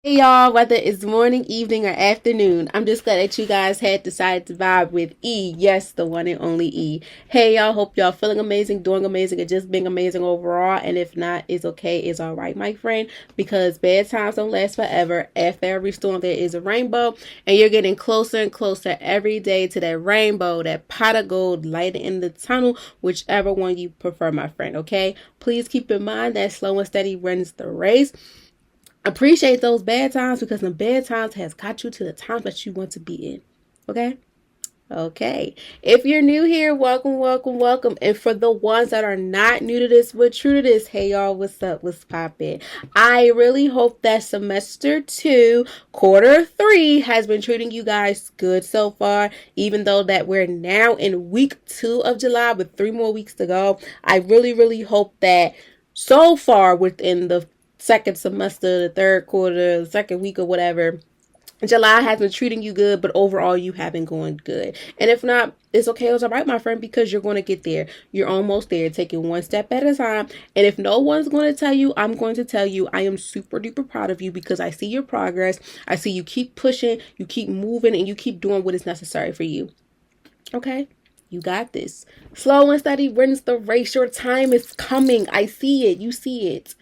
Hey y'all, whether it's morning, evening, or afternoon, I'm just glad that you guys had decided to vibe with E. Yes, the one and only E. Hey y'all, hope y'all feeling amazing, doing amazing, and just being amazing overall. And if not, it's okay, it's alright, my friend, because bad times don't last forever. After every storm, there is a rainbow, and you're getting closer and closer every day to that rainbow, that pot of gold light in the tunnel, whichever one you prefer, my friend, okay? Please keep in mind that slow and steady wins the race. Appreciate those bad times because the bad times has got you to the times that you want to be in. Okay? Okay. If you're new here, welcome, welcome, welcome. And for the ones that are not new to this but true to this, hey y'all, what's up? What's poppin'? I really hope that semester 2, quarter 3 has been treating you guys good so far, even though that we're now in week 2 of July with 3 more weeks to go. I really, really hope that so far within the second semester, the third quarter, the second week or whatever, July has been treating you good, but overall you have been going good. And if not, it's okay, it's all right, my friend, because you're going to get there. You're almost there, taking one step at a time. And if no one's going to tell you, I'm going to tell you. I am super duper proud of you because I see your progress. I see you keep pushing, you keep moving, and you keep doing what is necessary for you. Okay? You got this. Slow and steady wins the race. Your time is coming. I see it. You see it.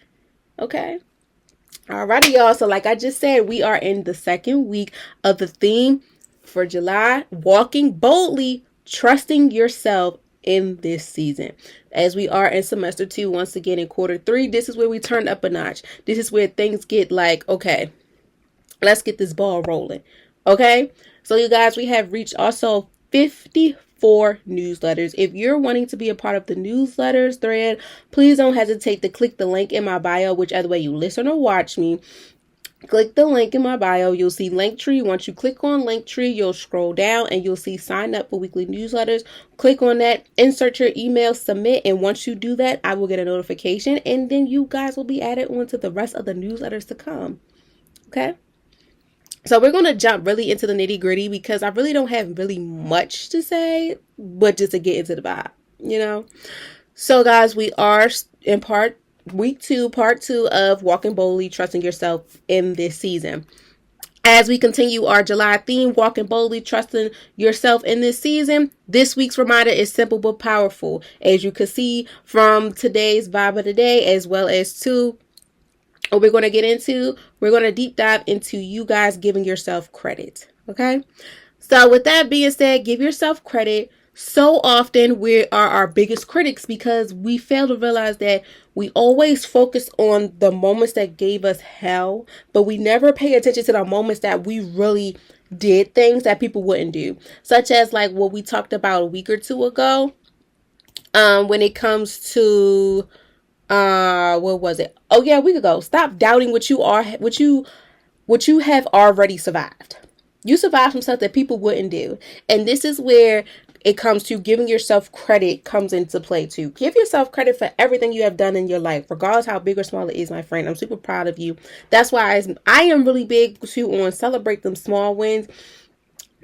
Okay. Alrighty, y'all. So like I just said, we are in the second week of the theme for July, walking boldly, trusting yourself in this season. As we are in semester 2, once again in quarter 3, this is where we turn up a notch. This is where things get like, okay, let's get this ball rolling. Okay. So you guys, we have reached also 54 newsletters. If you're wanting to be a part of the newsletters thread, please don't hesitate to click the link in my bio, whichever way you listen or watch me. Click the link in my bio. You'll see Linktree. Once you click on Linktree, you'll scroll down and you'll see sign up for weekly newsletters. Click on that, insert your email, submit, and once you do that, I will get a notification, and then you guys will be added onto the rest of the newsletters to come. Okay? So we're going to jump really into the nitty gritty because I really don't have really much to say, but just to get into the vibe, you know? So guys, we are in week 2, part 2 of Walking Boldly, Trusting Yourself in this season. As we continue our July theme, walking boldly, trusting yourself in this season, this week's reminder is simple but powerful. As you can see from today's vibe of the day, as well as what we're going to get into, we're going to deep dive into you guys giving yourself credit. Okay. So with that being said, give yourself credit. So often we are our biggest critics because we fail to realize that we always focus on the moments that gave us hell, but we never pay attention to the moments that we really did things that people wouldn't do, such as like what we talked about a week or two ago. When it comes to what was it? Oh yeah, a week ago. Stop doubting what you have already survived. You survived some stuff that people wouldn't do. And this is where it comes to giving yourself credit comes into play too. Give yourself credit for everything you have done in your life, regardless how big or small it is, my friend. I'm super proud of you. That's why I am really big too on celebrate them small wins,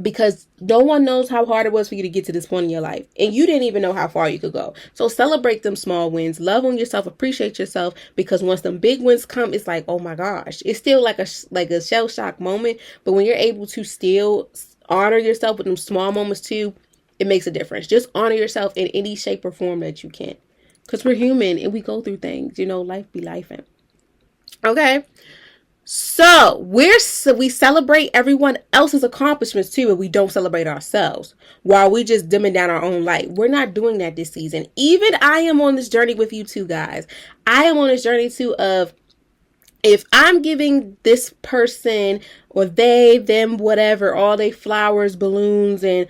because no one knows how hard it was for you to get to this point in your life, and you didn't even know how far you could go. So celebrate them small wins, love on yourself, appreciate yourself, because once them big wins come, it's like, oh my gosh, it's still like a shell shock moment. But when you're able to still honor yourself with them small moments too, it makes a difference. Just honor yourself in any shape or form that you can, because we're human and we go through things. Life be lifing. Okay. So we celebrate everyone else's accomplishments too, and we don't celebrate ourselves while we just dimming down our own light. We're not doing that this season. Even I am on this journey with you too, guys. I am on this journey too of, if I'm giving this person or they, them, whatever, all they flowers, balloons, and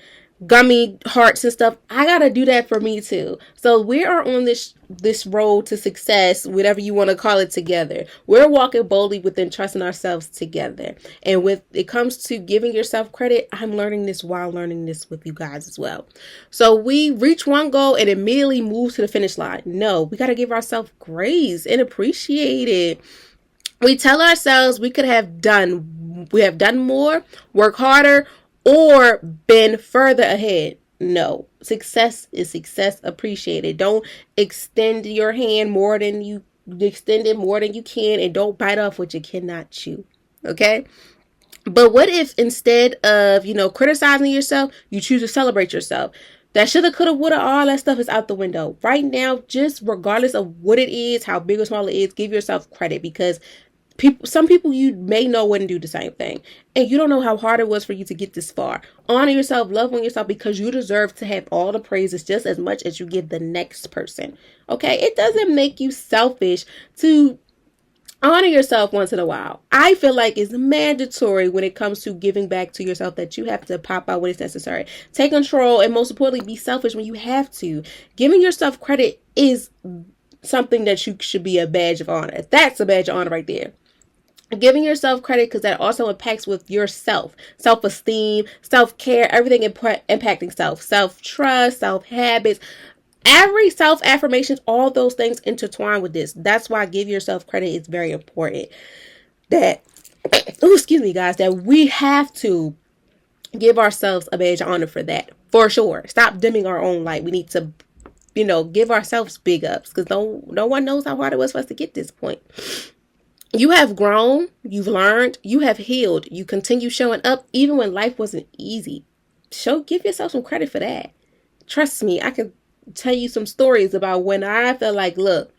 gummy hearts and stuff, I gotta do that for me too. So we are on this road to success, whatever you want to call it, together. We're walking boldly within trusting ourselves together. And when it comes to giving yourself credit, I'm learning this while learning this with you guys as well. So we reach one goal and immediately move to the finish line. No, we gotta give ourselves grace and appreciate it. We tell ourselves we have done more, work harder, or been further ahead. No, success is success. Appreciate it. Don't extend your hand more than you can, and don't bite off what you cannot chew. Okay? But what if instead of, criticizing yourself, you choose to celebrate yourself? That shoulda, coulda, woulda, all that stuff is out the window. Right now, just regardless of what it is, how big or small it is, give yourself credit, because some people you may know wouldn't do the same thing. And you don't know how hard it was for you to get this far. Honor yourself, love on yourself, because you deserve to have all the praises just as much as you give the next person. Okay? It doesn't make you selfish to honor yourself once in a while. I feel like it's mandatory when it comes to giving back to yourself that you have to pop out when it's necessary. Take control, and most importantly, be selfish when you have to. Giving yourself credit is something that you should be a badge of honor. That's a badge of honor right there. Giving yourself credit, because that also impacts with yourself, self-esteem, self-care, everything impacting self-trust, self-habits. Every self-affirmation, all those things intertwine with this. That's why give yourself credit is very important. That, excuse me, guys, that we have to give ourselves a badge of honor for that. For sure. Stop dimming our own light. We need to, give ourselves big ups, because no one knows how hard it was for us to get this point. You have grown, you've learned, you have healed. You continue showing up even when life wasn't easy. Give yourself some credit for that. Trust me, I can tell you some stories about when I felt like, look,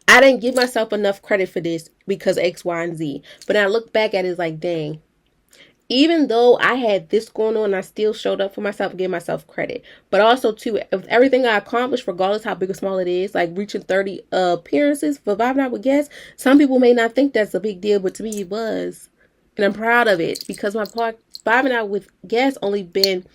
I didn't give myself enough credit for this because X, Y, and Z. But I look back at it, it's like, dang, even though I had this going on, I still showed up for myself and gave myself credit. But also, too, with everything I accomplished, regardless how big or small it is, like reaching 30 appearances for Vibing Out with Guests, some people may not think that's a big deal, but to me it was. And I'm proud of it, because my Vibing Out with Guests only been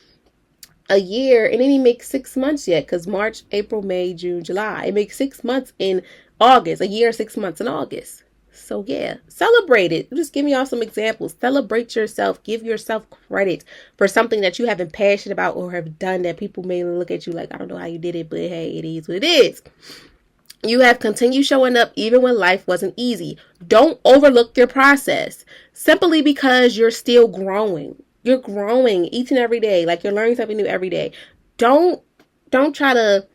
a year, and it didn't make 6 months yet, because March, April, May, June, July. It makes 6 months in August, a year, 6 months in August. So yeah, celebrate it. Just give me y'all some examples. Celebrate yourself. Give yourself credit for something that you have been passionate about or have done that people may look at you like, I don't know how you did it, but hey, it is what it is. You have continued showing up even when life wasn't easy. Don't overlook your process simply because you're still growing. You're growing each and every day. Like, you're learning something new every day. Don't try to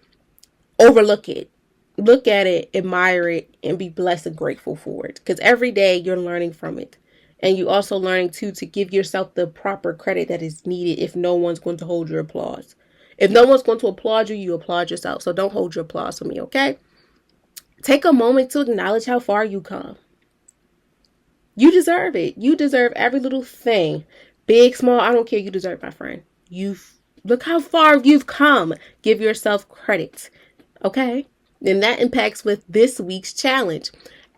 overlook it. Look at it, admire it, and be blessed and grateful for it. Because every day you're learning from it. And you also learning, too, to give yourself the proper credit that is needed if no one's going to hold your applause. If no one's going to applaud you, you applaud yourself. So don't hold your applause for me, okay? Take a moment to acknowledge how far you come. You deserve it. You deserve every little thing. Big, small, I don't care. You deserve, my friend. Look how far you've come. Give yourself credit. Okay? And that impacts with this week's challenge.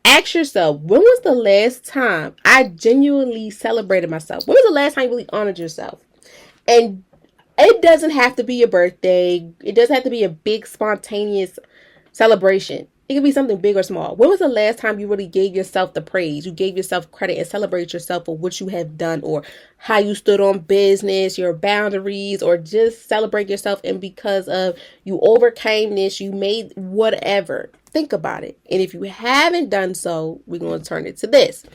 Ask yourself, when was the last time I genuinely celebrated myself? When was the last time you really honored yourself? And it doesn't have to be your birthday. It doesn't have to be a big, spontaneous celebration. It could be something big or small. When was the last time you really gave yourself the praise? You gave yourself credit and celebrated yourself for what you have done, or how you stood on business, your boundaries, or just celebrate yourself, and because of you overcame this, you made whatever. Think about it. And if you haven't done so, we're going to turn it to this.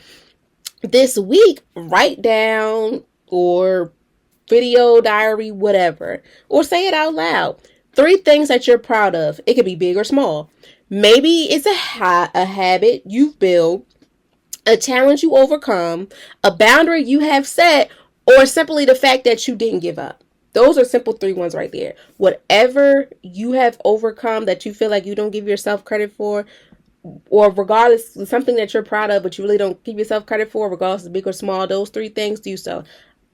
This week, write down or video diary, whatever, or say it out loud. 3 things that you're proud of. It could be big or small. Maybe it's a habit you've built, a challenge you overcome, a boundary you have set, or simply the fact that you didn't give up. Those are simple 3 ones right there. Whatever you have overcome that you feel like you don't give yourself credit for, or regardless of something that you're proud of but you really don't give yourself credit for, regardless of big or small, those 3 things, do so.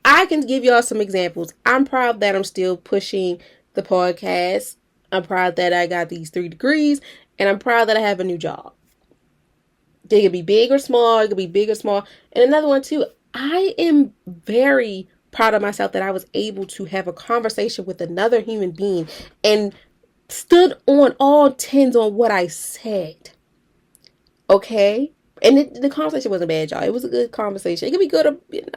I can give y'all some examples. I'm proud that I'm still pushing the podcast. I'm proud that I got these 3 degrees. And I'm proud that I have a new job. They could be big or small. It could be big or small. And another one too, I am very proud of myself that I was able to have a conversation with another human being and stood on all 10s on what I said. Okay? And the conversation wasn't bad, y'all. It was a good conversation. It could be good.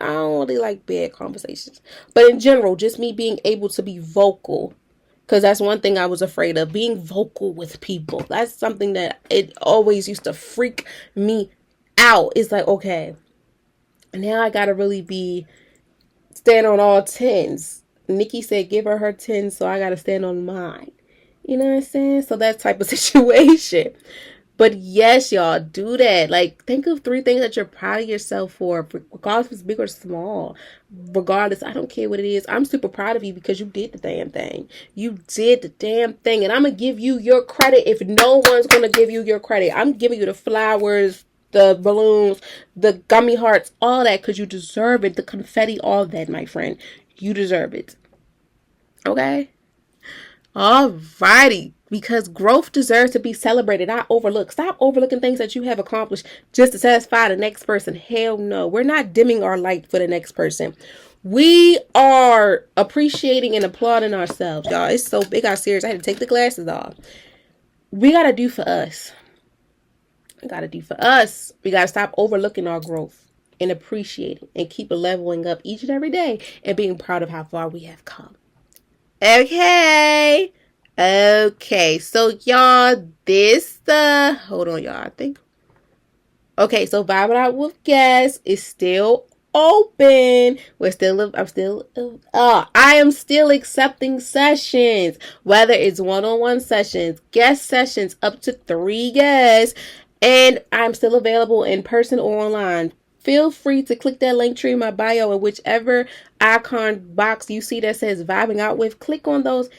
I don't really like bad conversations. But in general, just me being able to be vocal. Because that's one thing I was afraid of, being vocal with people. That's something that it always used to freak me out. It's like, okay, now I got to really stand on all 10s. Nikki said, give her 10s, so I got to stand on mine. You know what I'm saying? So that type of situation. But yes, y'all, do that. Like, think of 3 things that you're proud of yourself for, regardless if it's big or small. Regardless, I don't care what it is. I'm super proud of you because you did the damn thing. You did the damn thing. And I'm going to give you your credit if no one's going to give you your credit. I'm giving you the flowers, the balloons, the gummy hearts, all that, because you deserve it. The confetti, all that, my friend. You deserve it. Okay? Alrighty. Because growth deserves to be celebrated, not overlooked. Stop overlooking things that you have accomplished just to satisfy the next person. Hell no. We're not dimming our light for the next person. We are appreciating and applauding ourselves. Y'all, it's so big. I got serious. I had to take the glasses off. We got to do for us. We got to do for us. We got to stop overlooking our growth and appreciating and keep leveling up each and every day and being proud of how far we have come. Okay. So y'all, hold on, y'all, I think. Okay, so Vibing Out with Guests is still open. I am still accepting sessions, whether it's one-on-one sessions, guest sessions, up to 3 guests, and I'm still available in person or online. Feel free to click that link tree in my bio and whichever icon box you see that says Vibing Out With, click on those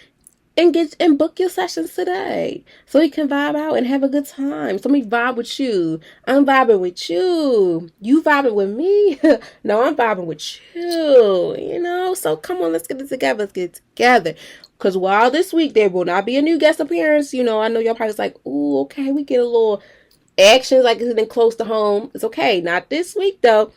and book your sessions today so we can vibe out and have a good time. So me vibe with you. I'm vibing with you. You vibing with me? No, I'm vibing with you. So come on, let's get it together. Because while this week there will not be a new guest appearance, I know y'all probably like, ooh, okay, we get a little actions like it's getting close to home. It's okay. Not this week though.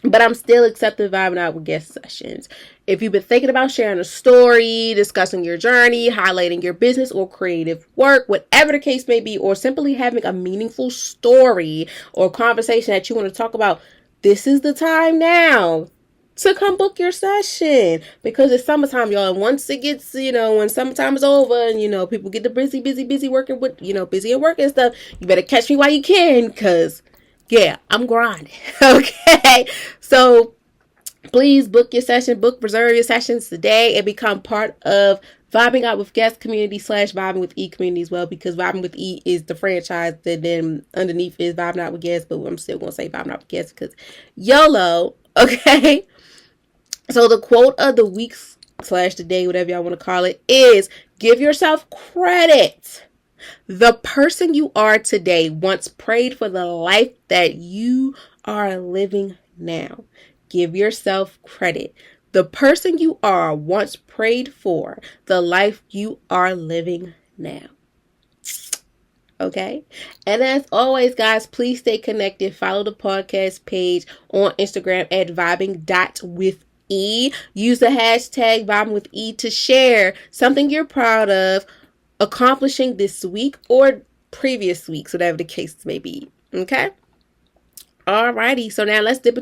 But I'm still accepting Vibing Out with Guest sessions. If you've been thinking about sharing a story, discussing your journey, highlighting your business or creative work, whatever the case may be, or simply having a meaningful story or conversation that you want to talk about, this is the time now to come book your session. Because it's summertime, y'all. And once it gets, when summertime is over and, people get the busy working with, busy at work and stuff, you better catch me while you can, because yeah, I'm grinding. Okay. So please book your session, reserve your sessions today and become part of Vibing Out with Guest community / Vibing with E community as well, because Vibing with E is the franchise that then underneath is Vibing Out with Guest, but I'm still going to say Vibing Out with Guest because YOLO. Okay. So the quote of the week / the day, whatever y'all want to call it, is give yourself credit. The person you are today once prayed for the life that you are living now. Give yourself credit. The person you are once prayed for the life you are living now. Okay? And as always, guys, please stay connected. Follow the podcast page on Instagram at vibing.with E. Use the hashtag Vibing with E to share something you're proud of accomplishing this week or previous weeks, whatever the case may be. Okay? Alrighty. So now let's dip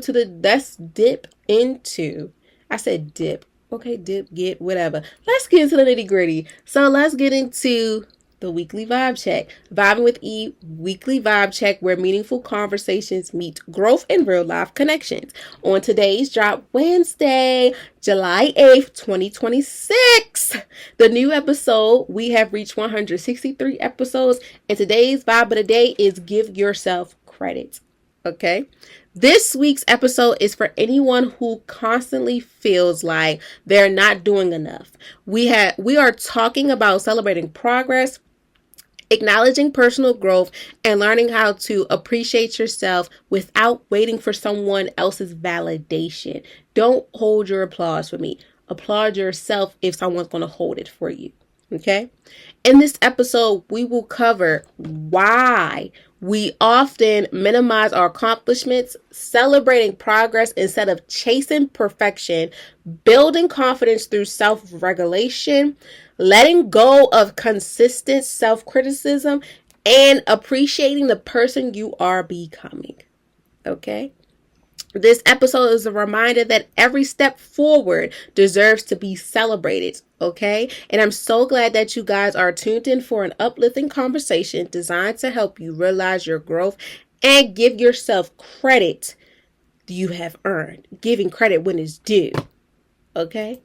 into, I said dip. Okay, get, whatever. Let's get into the nitty gritty. So let's get into the weekly vibe check. Vibing with E weekly vibe check, where meaningful conversations meet growth and real life connections. On today's drop, Wednesday, July 8th, 2026. The new episode, we have reached 163 episodes, and today's vibe of the day is give yourself credit. Okay? This week's episode is for anyone who constantly feels like they're not doing enough. We are talking about celebrating progress, acknowledging personal growth, and learning how to appreciate yourself without waiting for someone else's validation. Don't hold your applause for me. Applaud yourself if someone's going to hold it for you. Okay? In this episode, we will cover why we often minimize our accomplishments, celebrating progress instead of chasing perfection, building confidence through self-regulation, letting go of consistent self-criticism, and appreciating the person you are becoming. Okay? This episode is a reminder that every step forward deserves to be celebrated, okay? And I'm so glad that you guys are tuned in for an uplifting conversation designed to help you realize your growth and give yourself credit you have earned. Giving credit when it's due, okay?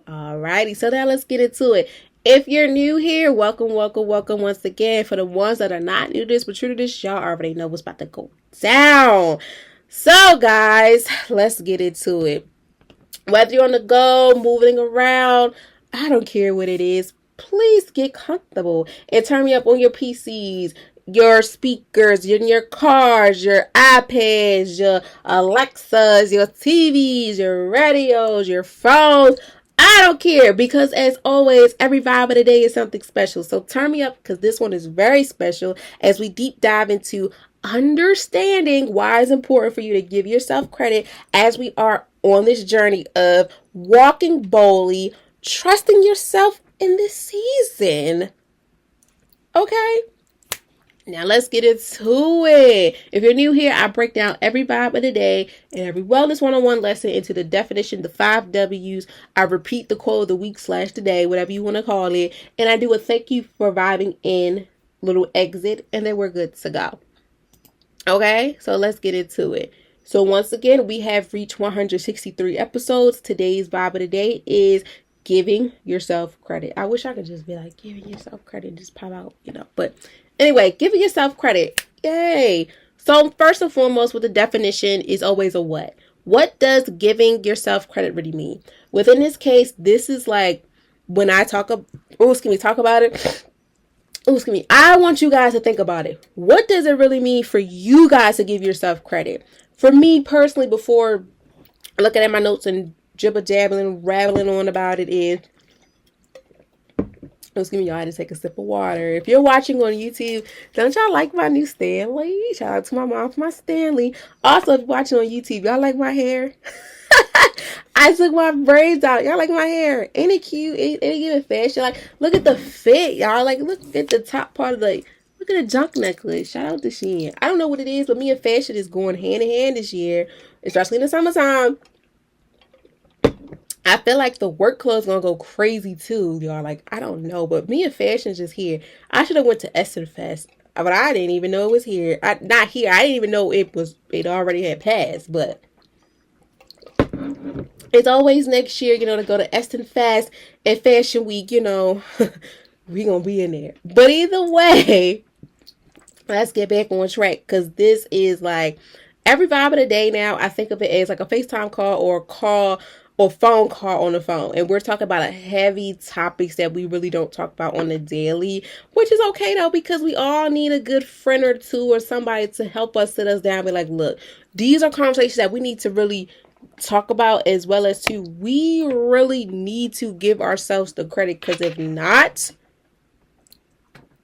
Alrighty, so now let's get into it. If you're new here, welcome, welcome, welcome once again. For the ones that are not new to this, but true to this, y'all already know what's about to go down. So, guys, let's get into it. Whether you're on the go, moving around, I don't care what it is. Please get comfortable and turn me up on your PCs, your speakers, in your cars, your iPads, your Alexas, your TVs, your radios, your phones. I don't care, because as always, every vibe of the day is something special. So turn me up, because this one is very special as we deep dive into understanding why it's important for you to give yourself credit as we are on this journey of walking boldly, trusting yourself in this season. Okay? Now let's get into it. If you're new here, I break down every vibe of the day and every wellness one-on-one lesson into the definition, the 5 W's. I repeat the quote of the week / the day, whatever you want to call it. And I do a thank you for vibing in, little exit, and then we're good to go. Okay, so let's get into it. So once again, we have reached 163 episodes. Today's vibe of the day is giving yourself credit. I wish I could just be like, giving yourself credit, just pop out, But anyway, giving yourself credit. Yay. So first and foremost, with the definition is always a what. What does giving yourself credit really mean? Within this case, this is like when I talk about it. I want you guys to think about it. What does it really mean for you guys to give yourself credit? For me personally, before looking at my notes and jibber-jabbling, rattling on about it is, y'all, I had to take a sip of water. If you're watching on YouTube, don't y'all like my new Stanley? Shout out to my mom for my Stanley. Also, if you're watching on YouTube, y'all like my hair? I took my braids out. Y'all like my hair? Ain't it cute? Ain't it giving fashion? Like, look at the fit, y'all. Like, look at the top part of look at the junk necklace. Shout out to Shein. I don't know what it is, but me and fashion is going hand in hand this year, especially in the summertime. I feel like the work clothes gonna go crazy too, y'all. Like, I don't know, but me and fashion is just here. I should have went to Essen Fest, but I didn't even know it was here. Not here. I didn't even know it already had passed, but it's always next year, to go to Essen Fest and Fashion Week, we gonna be in there. But either way, let's get back on track, because this is like every vibe of the day now. I think of it as like a FaceTime call or a call or phone call on the phone. And we're talking about a heavy topics that we really don't talk about on the daily, which is okay though, because we all need a good friend or two or somebody to help us sit us down and be like, look, these are conversations that we need to really talk about, as well as to we really need to give ourselves the credit, because if not,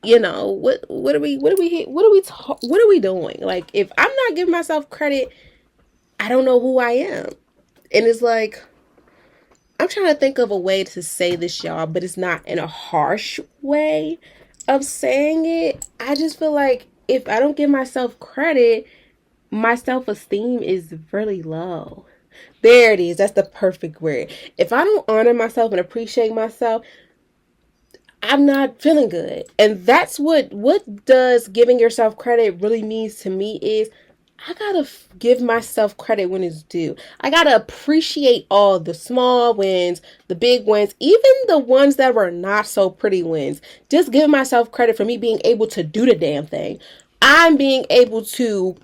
what are we doing? Like, if I'm not giving myself credit, I don't know who I am. And it's like, I'm trying to think of a way to say this, y'all, but it's not in a harsh way of saying it. I just feel like if I don't give myself credit, my self-esteem is really low. There it is. That's the perfect word. If I don't honor myself and appreciate myself, I'm not feeling good. And that's what does giving yourself credit really means to me is I gotta give myself credit when it's due. I gotta appreciate all the small wins, the big wins, even the ones that were not so pretty wins. Just give myself credit for me being able to do the damn thing. I'm being able to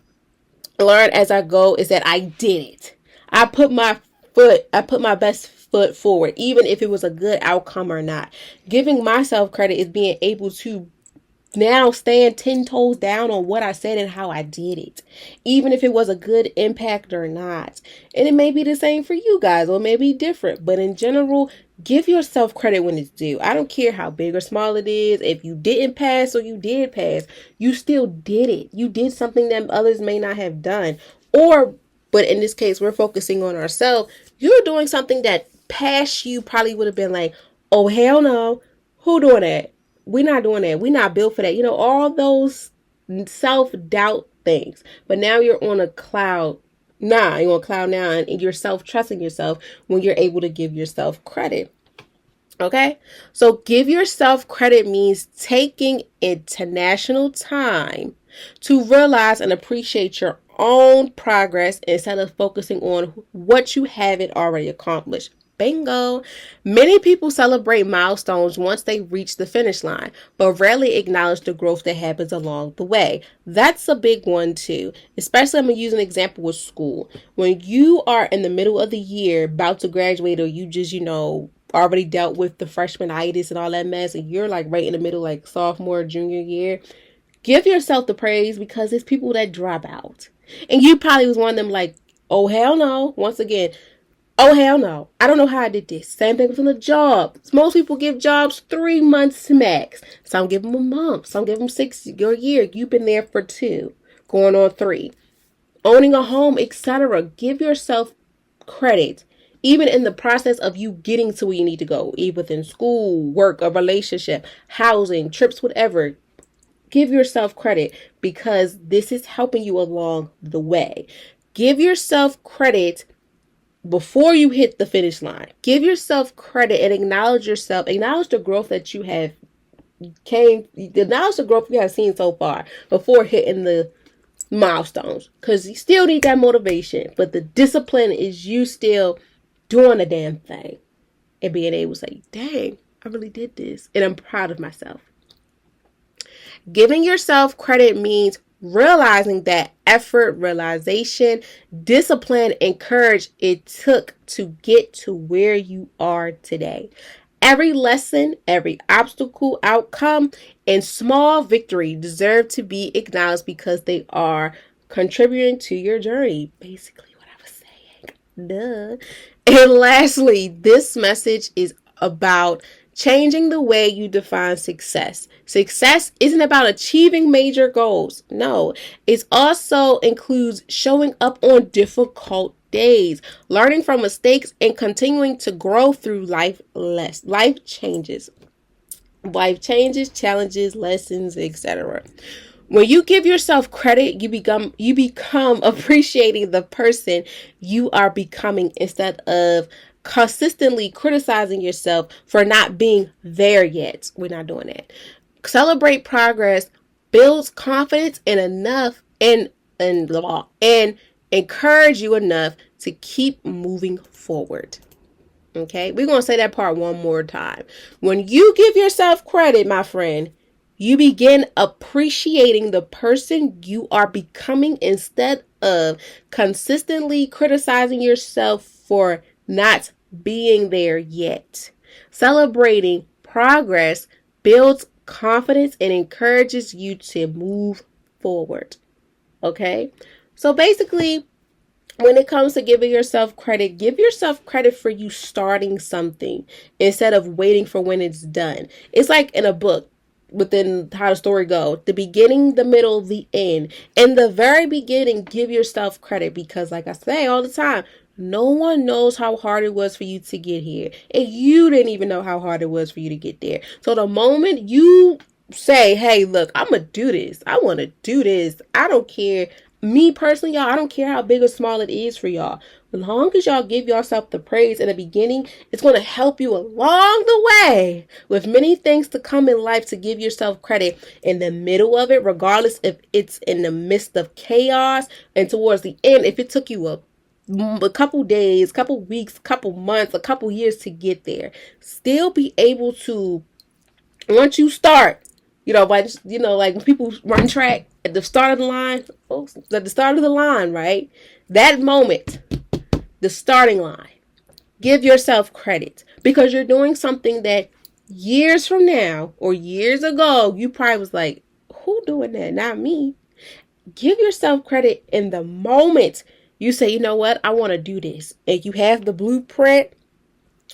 learn as I go is that I did it. I put my best foot forward, even if it was a good outcome or not. Giving myself credit is being able to now stand 10 toes down on what I said and how I did it, even if it was a good impact or not. And it may be the same for you guys, or maybe different, but in general, give yourself credit when it's due. I don't care how big or small it is. If you didn't pass or you did pass, you still did it. You did something that others may not have done. But in this case, we're focusing on ourselves. You're doing something that past you probably would have been like, oh, hell no. Who doing that? We're not doing that. We're not built for that. All those self-doubt things. But now you're on a cloud. You're on a cloud now, and you're self-trusting yourself when you're able to give yourself credit. Okay? So give yourself credit means taking international time to realize and appreciate your own progress instead of focusing on what you haven't already accomplished. Bingo. Many people celebrate milestones once they reach the finish line, but rarely acknowledge the growth that happens along the way. That's a big one too. Especially, I'm going to use an example with school. When you are in the middle of the year, about to graduate, or you just, already dealt with the freshmanitis and all that mess, and you're like right in the middle, like sophomore, junior year, give yourself the praise because it's people that drop out. And you probably was one of them like, oh, hell no. Once again, oh, hell no. I don't know how I did this. Same thing with a job. Most people give jobs 3 months max. Some give them a month. Some give them 6 or a year. You've been there for 2, going on 3. Owning a home, etc. Give yourself credit. Even in the process of you getting to where you need to go. Even within school, work, a relationship, housing, trips, whatever. Give yourself credit because this is helping you along the way. Give yourself credit before you hit the finish line. Give yourself credit and acknowledge yourself. Acknowledge the growth that you have acknowledge the growth you have seen so far before hitting the milestones. Because you still need that motivation. But the discipline is you still doing the damn thing. And being able to say, dang, I really did this. And I'm proud of myself. Giving yourself credit means realizing that effort, realization, discipline, and courage it took to get to where you are today. Every lesson, every obstacle, outcome, and small victory deserve to be acknowledged because they are contributing to your journey. Basically what I was saying. Duh. And lastly, this message is about changing the way you define success. Success isn't about achieving major goals. No, it also includes showing up on difficult days, learning from mistakes, and continuing to grow through life changes, challenges, lessons, etc. When you give yourself credit, you become appreciating the person you are becoming instead of consistently criticizing yourself for not being there yet. We're not doing that. Celebrate progress, builds confidence and encourage you enough to keep moving forward. Okay, we're going to say that part one more time. When you give yourself credit, my friend, you begin appreciating the person you are becoming instead of consistently criticizing yourself for not being there yet. Celebrating progress builds confidence and encourages you to move forward. Okay? So basically, when it comes to giving yourself credit, give yourself credit for you starting something instead of waiting for when it's done. It's like in a book. Within how the story goes, the beginning, the middle, the end. In the very beginning, give yourself credit because, like I say all the time, no one knows how hard it was for you to get here, and you didn't even know how hard it was for you to get there. So the moment you say, hey, look, I'm gonna do this, I want to do this, I don't care. Me personally, y'all, I don't care how big or small it is for y'all. As long as y'all give yourself the praise in the beginning, it's going to help you along the way with many things to come in life to give yourself credit in the middle of it, regardless if it's in the midst of chaos and towards the end, if it took you a couple days, couple weeks, couple months, a couple years to get there. Still be able to, once you start, like when people run track at the start of the line, right? That moment, the starting line, give yourself credit because you're doing something that years from now or years ago, you probably was like, who doing that? Not me. Give yourself credit in the moment you say, you know what? I want to do this. And you have the blueprint.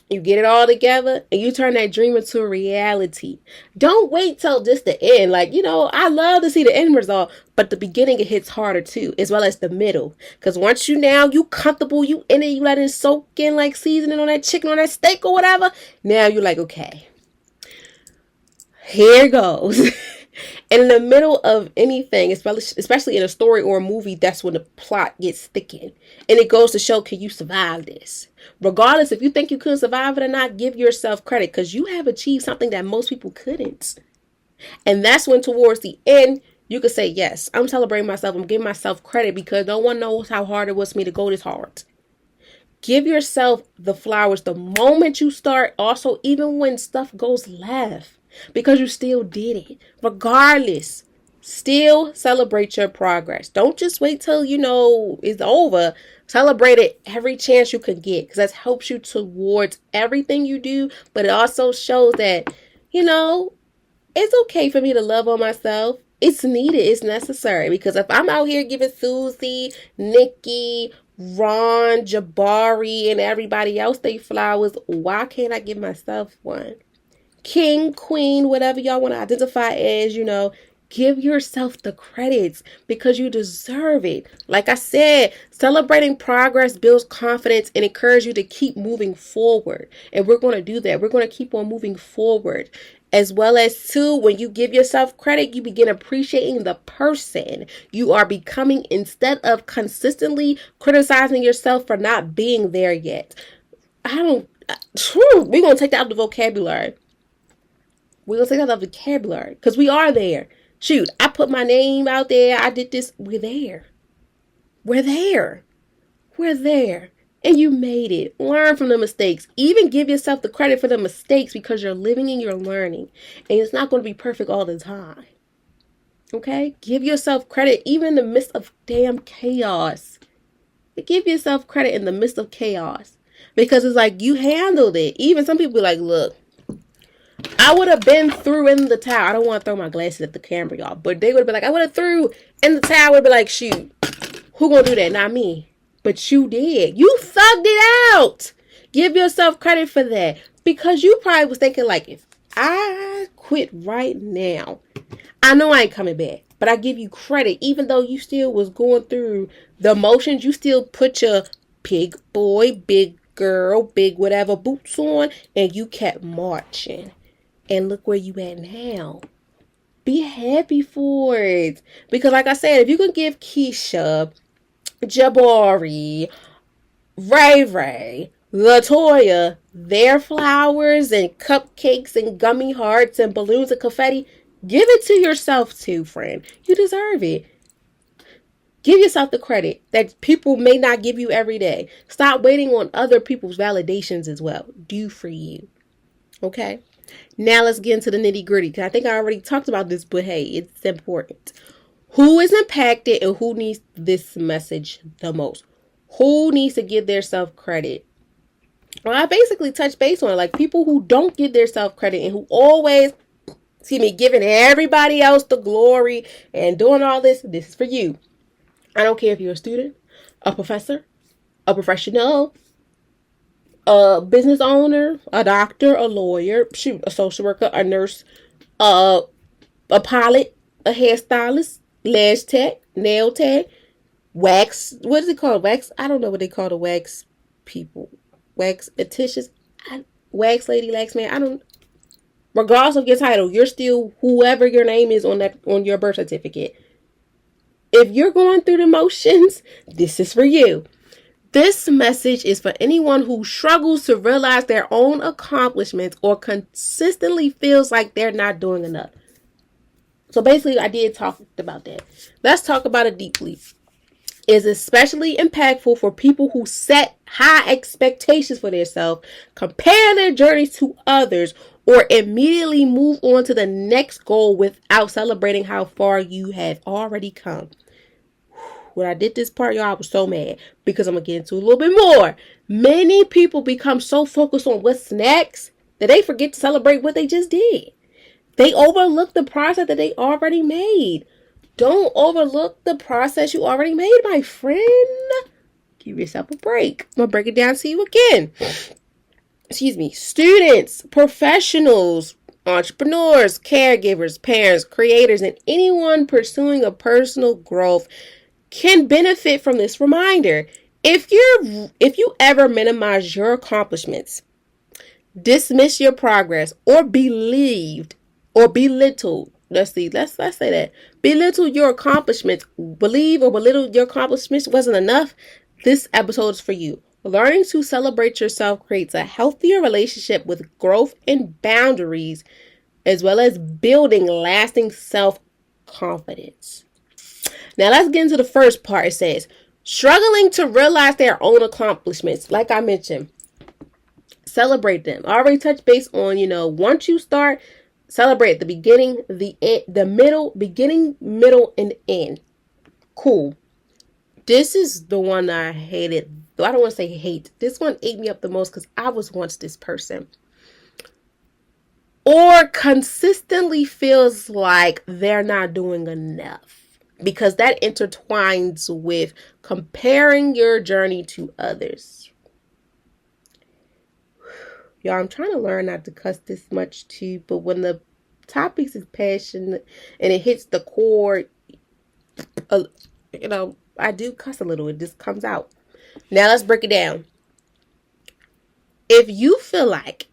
You get it all together and you turn that dream into a reality. Don't wait till just the end. I love to see the end result, but the beginning, it hits harder too, as well as the middle. Because once you comfortable, you in it, you let it soak in like seasoning on that chicken or that steak or whatever. Now you're like, okay, here it goes. And in the middle of anything, especially in a story or a movie, that's when the plot gets thickened. And it goes to show, can you survive this? Regardless if you think you could survive it or not, give yourself credit because you have achieved something that most people couldn't. And that's when towards the end, you could say, yes, I'm celebrating myself. I'm giving myself credit because no one knows how hard it was for me to go this hard. Give yourself the flowers the moment you start. Also, even when stuff goes left, because you still did it. Regardless, still celebrate your progress. Don't just wait till it's over. Celebrate it every chance you can get, because that helps you towards everything you do. But it also shows that it's okay for me to love on myself. It's needed. It's necessary. Because if I'm out here giving Susie, Nikki, Ron, Jabari, and everybody else they flowers, why can't I give myself one? King, queen, whatever y'all want to identify as, give yourself the credits because you deserve it. Like I said, celebrating progress builds confidence and encourages you to keep moving forward. And we're going to do that. We're going to keep on moving forward. As well as, too, when you give yourself credit, you begin appreciating the person you are becoming instead of consistently criticizing yourself for not being there yet. We're going to take that out of the vocabulary. We're going to take that out of the vocabulary because we are there. Shoot, I put my name out there. I did this. We're there. We're there. We're there. And you made it. Learn from the mistakes. Even give yourself the credit for the mistakes because you're living and you're learning. And it's not going to be perfect all the time. Okay? Give yourself credit even in the midst of damn chaos. Give yourself credit in the midst of chaos. Because it's like you handled it. Even some people be like, look, I would have been through in the towel. I don't want to throw my glasses at the camera, y'all. But they would have been like, I would have threw in the towel. Would be like, shoot, who gonna do that? Not me. But you did. You thugged it out. Give yourself credit for that. Because you probably was thinking like, if I quit right now, I know I ain't coming back. But I give you credit. Even though you still was going through the motions, you still put your big boy, big girl, big whatever boots on. And you kept marching. And look where you at now. Be happy for it. Because like I said, if you can give Keisha, Jabari, Ray, Latoya their flowers and cupcakes and gummy hearts and balloons and confetti, give it to yourself too, friend. You deserve it. Give yourself the credit that people may not give you every day. Stop waiting on other people's validations as well. Do for you. Okay? Now let's get into the nitty gritty, because I think I already talked about this, but hey, it's important. Who is impacted and who needs this message the most? Who needs to give their self credit? Well, I basically touched base on it. Like people who don't give their self credit and who always, giving everybody else the glory and doing all this. This is for you. I don't care if you're a student, a professor, a professional, a business owner, a doctor, a lawyer, a social worker, a nurse, a pilot, a hairstylist, lash tech, nail tech, wax. What is it called? Wax? I don't know what they call the wax people. Wax estheticians, wax lady, wax man. I don't. Regardless of your title, you're still whoever your name is on your birth certificate. If you're going through the motions, this is for you. This message is for anyone who struggles to realize their own accomplishments or consistently feels like they're not doing enough. So basically, I did talk about that. Let's talk about it deeply. It's especially impactful for people who set high expectations for themselves, compare their journeys to others, or immediately move on to the next goal without celebrating how far you have already come. When I did this part, y'all, I was so mad because I'm going to get into a little bit more. Many people become so focused on what's next that they forget to celebrate what they just did. They overlook the process that they already made. Don't overlook the process you already made, my friend. Give yourself a break. I'm going to break it down to you again. Students, professionals, entrepreneurs, caregivers, parents, creators, and anyone pursuing a personal growth can benefit from this reminder. If you ever minimize your accomplishments, dismiss your progress, or belittled, let's say that, belittle your accomplishments, believe or belittle your accomplishments wasn't enough, this episode is for you. Learning to celebrate yourself creates a healthier relationship with growth and boundaries, as well as building lasting self-confidence. Now let's get into the first part. It says, Struggling to realize their own accomplishments. Like I mentioned, celebrate them. I already touched base on, once you start, celebrate the beginning, the end, the middle, beginning, middle, and end. Cool. This is the one I hated. I don't want to say hate. This one ate me up the most because I was once this person. Or consistently feels like they're not doing enough. Because that intertwines with comparing your journey to others. Y'all, I'm trying to learn not to cuss this much too, but when the topics is passionate and it hits the core, I do cuss a little. It just comes out. Now let's break it down. If you feel like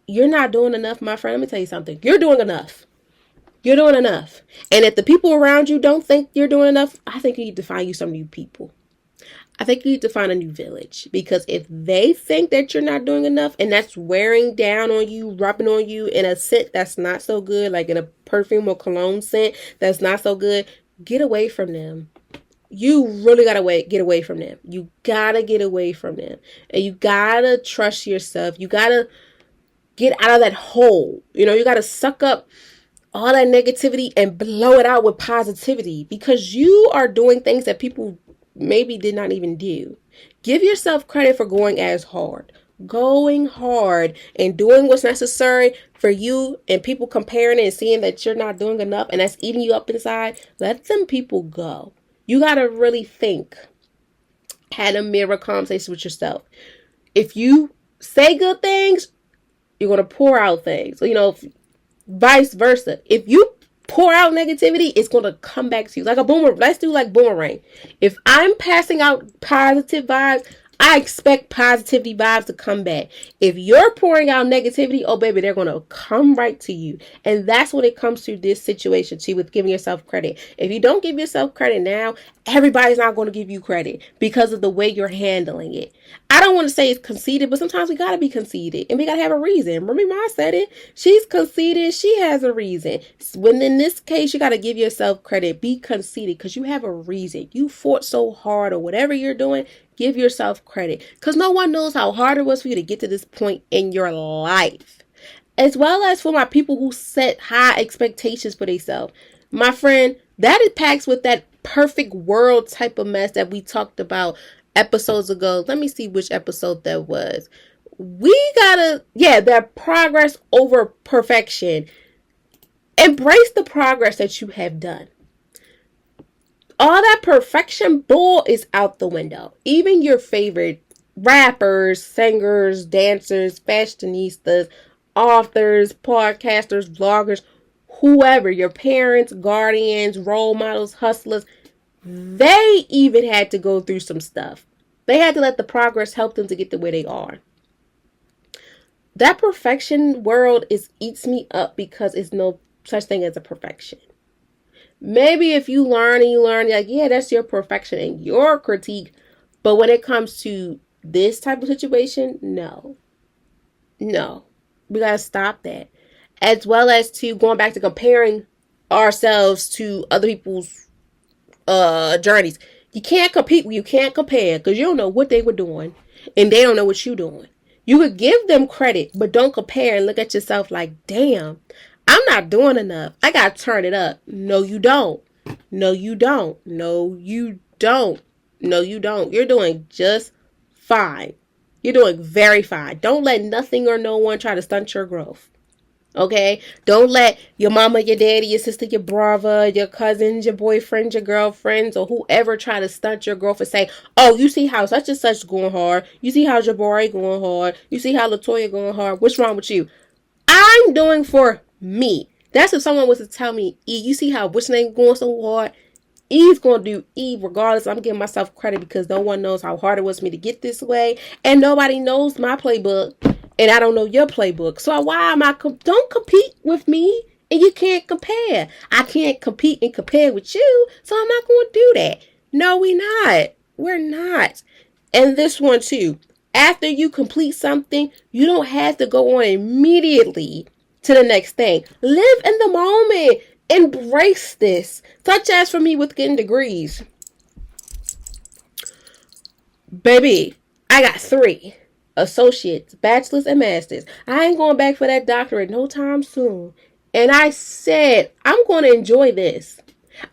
you're not doing enough, my friend, let me tell you something. You're doing enough. You're doing enough. And if the people around you don't think you're doing enough, I think you need to find you some new people. I think you need to find a new village. Because if they think that you're not doing enough and that's wearing down on you, rubbing on you in a scent that's not so good, like in a perfume or cologne scent that's not so good, get away from them. You really gotta get away from them. You gotta get away from them. And you gotta trust yourself. You gotta get out of that hole. You gotta suck up all that negativity and blow it out with positivity, because you are doing things that people maybe did not even do. Give yourself credit for going hard and doing what's necessary for you, and people comparing it and seeing that you're not doing enough and that's eating you up inside. Let them people go. You got to really think. Had a mirror conversation with yourself. If you say good things, you're going to pour out things. Vice versa. If you pour out negativity, it's going to come back to you. Like a boomerang. Let's do like boomerang. If I'm passing out positive vibes, I expect positivity vibes to come back. If you're pouring out negativity, oh baby, they're going to come right to you. And that's when it comes to this situation too, with giving yourself credit. If you don't give yourself credit now, everybody's not going to give you credit because of the way you're handling it. I don't want to say it's conceited, but sometimes we got to be conceited and we got to have a reason. Remember, I said it. She's conceited. She has a reason. When in this case, you got to give yourself credit. Be conceited because you have a reason. You fought so hard, or whatever you're doing. Give yourself credit, because no one knows how hard it was for you to get to this point in your life. As well as for my people who set high expectations for themselves. My friend, that is packed with that perfect world type of mess that we talked about episodes ago. Let me see which episode that was. That progress over perfection. Embrace the progress that you have done. All that perfection bull is out the window. Even your favorite rappers, singers, dancers, fashionistas, authors, podcasters, vloggers, whoever, your parents, guardians, role models, hustlers, they even had to go through some stuff. They had to let the progress help them to get to where they are. That perfection world eats me up because it's no such thing as a perfection. Maybe if you learn, like, yeah, that's your perfection and your critique. But when it comes to this type of situation, no. We got to stop that. As well as to going back to comparing ourselves to other people's journeys. You can't compete. You can't compare because you don't know what they were doing and they don't know what you're doing. You could give them credit, but don't compare and look at yourself like, damn, I'm not doing enough. I got to turn it up. No, you don't. No, you don't. No, you don't. No, you don't. You're doing just fine. You're doing very fine. Don't let nothing or no one try to stunt your growth. Okay? Don't let your mama, your daddy, your sister, your brother, your cousins, your boyfriend, your girlfriends, or whoever try to stunt your growth and say, oh, you see how such and such going hard. You see how Jabari going hard. You see how Latoya going hard. What's wrong with you? I'm doing for me. That's if someone was to tell me, E, you see how what's name going so hard? E's going to do E regardless. I'm giving myself credit because no one knows how hard it was for me to get this way. And nobody knows my playbook. And I don't know your playbook. So why am I... Don't compete with me. And you can't compare. I can't compete and compare with you. So I'm not going to do that. No, we're not. And this one too. After you complete something, you don't have to go on immediately to the next thing. Live in the moment. Embrace this. Such as for me with getting degrees. Baby, I got 3 associates, bachelors, and masters. I ain't going back for that doctorate no time soon. And I said, I'm going to enjoy this.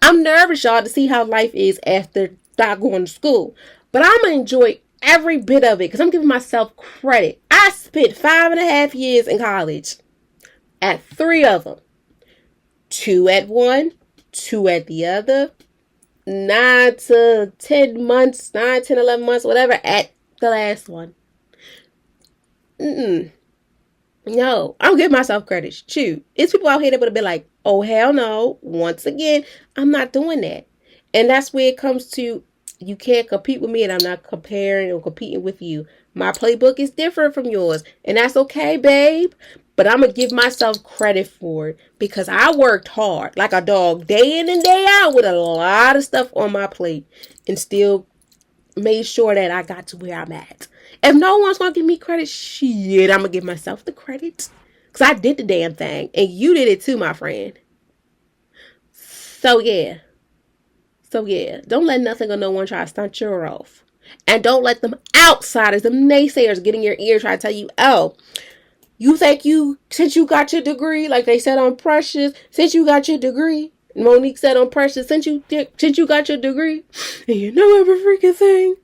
I'm nervous, y'all, to see how life is after not going to school. But I'm going to enjoy every bit of it because I'm giving myself credit. I spent 5.5 years in college at 3 of them. 2 at one, 2 at the other, 9 to 10 months, 9, 10, 11 months, whatever, at the last one. No, I'm giving myself credit. Shoot. It's people out here that would have been like, oh, hell no. Once again, I'm not doing that. And that's where it comes to, you can't compete with me and I'm not comparing or competing with you. My playbook is different from yours. And that's okay, babe. But I'm going to give myself credit for it because I worked hard like a dog day in and day out with a lot of stuff on my plate and still made sure that I got to where I'm at. If no one's going to give me credit, shit, I'm going to give myself the credit. Because I did the damn thing. And you did it too, my friend. So, yeah. Don't let nothing or no one try to stunt you off. And don't let them outsiders, them naysayers get in your ear try to tell you, oh, you think since you got your degree, like they said on Precious, since you got your degree, Monique said on Precious, since you got your degree, and you know every freaking thing,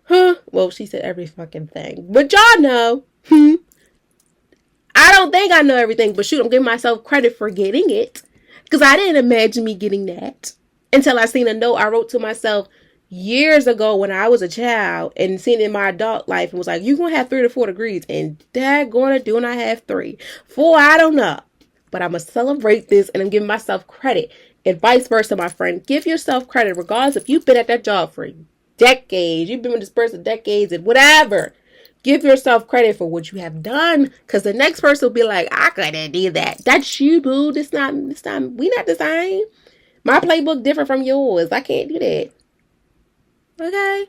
huh? Well, she said every fucking thing. But y'all know, I don't think I know everything, but shoot, I'm giving myself credit for getting it. Because I didn't imagine me getting that until I seen a note I wrote to myself years ago when I was a child and seen it in my adult life and was like, you're going to have 3 to 4 degrees. And dad going to do and I have 3. 4, I don't know. But I'm going to celebrate this and I'm giving myself credit. And vice versa, my friend. Give yourself credit regardless if you've been at that job for decades. You've been with this person decades and whatever. Give yourself credit for what you have done. Because the next person will be like, I couldn't do that. That's you, boo. We not the same. My playbook different from yours. I can't do that. Okay.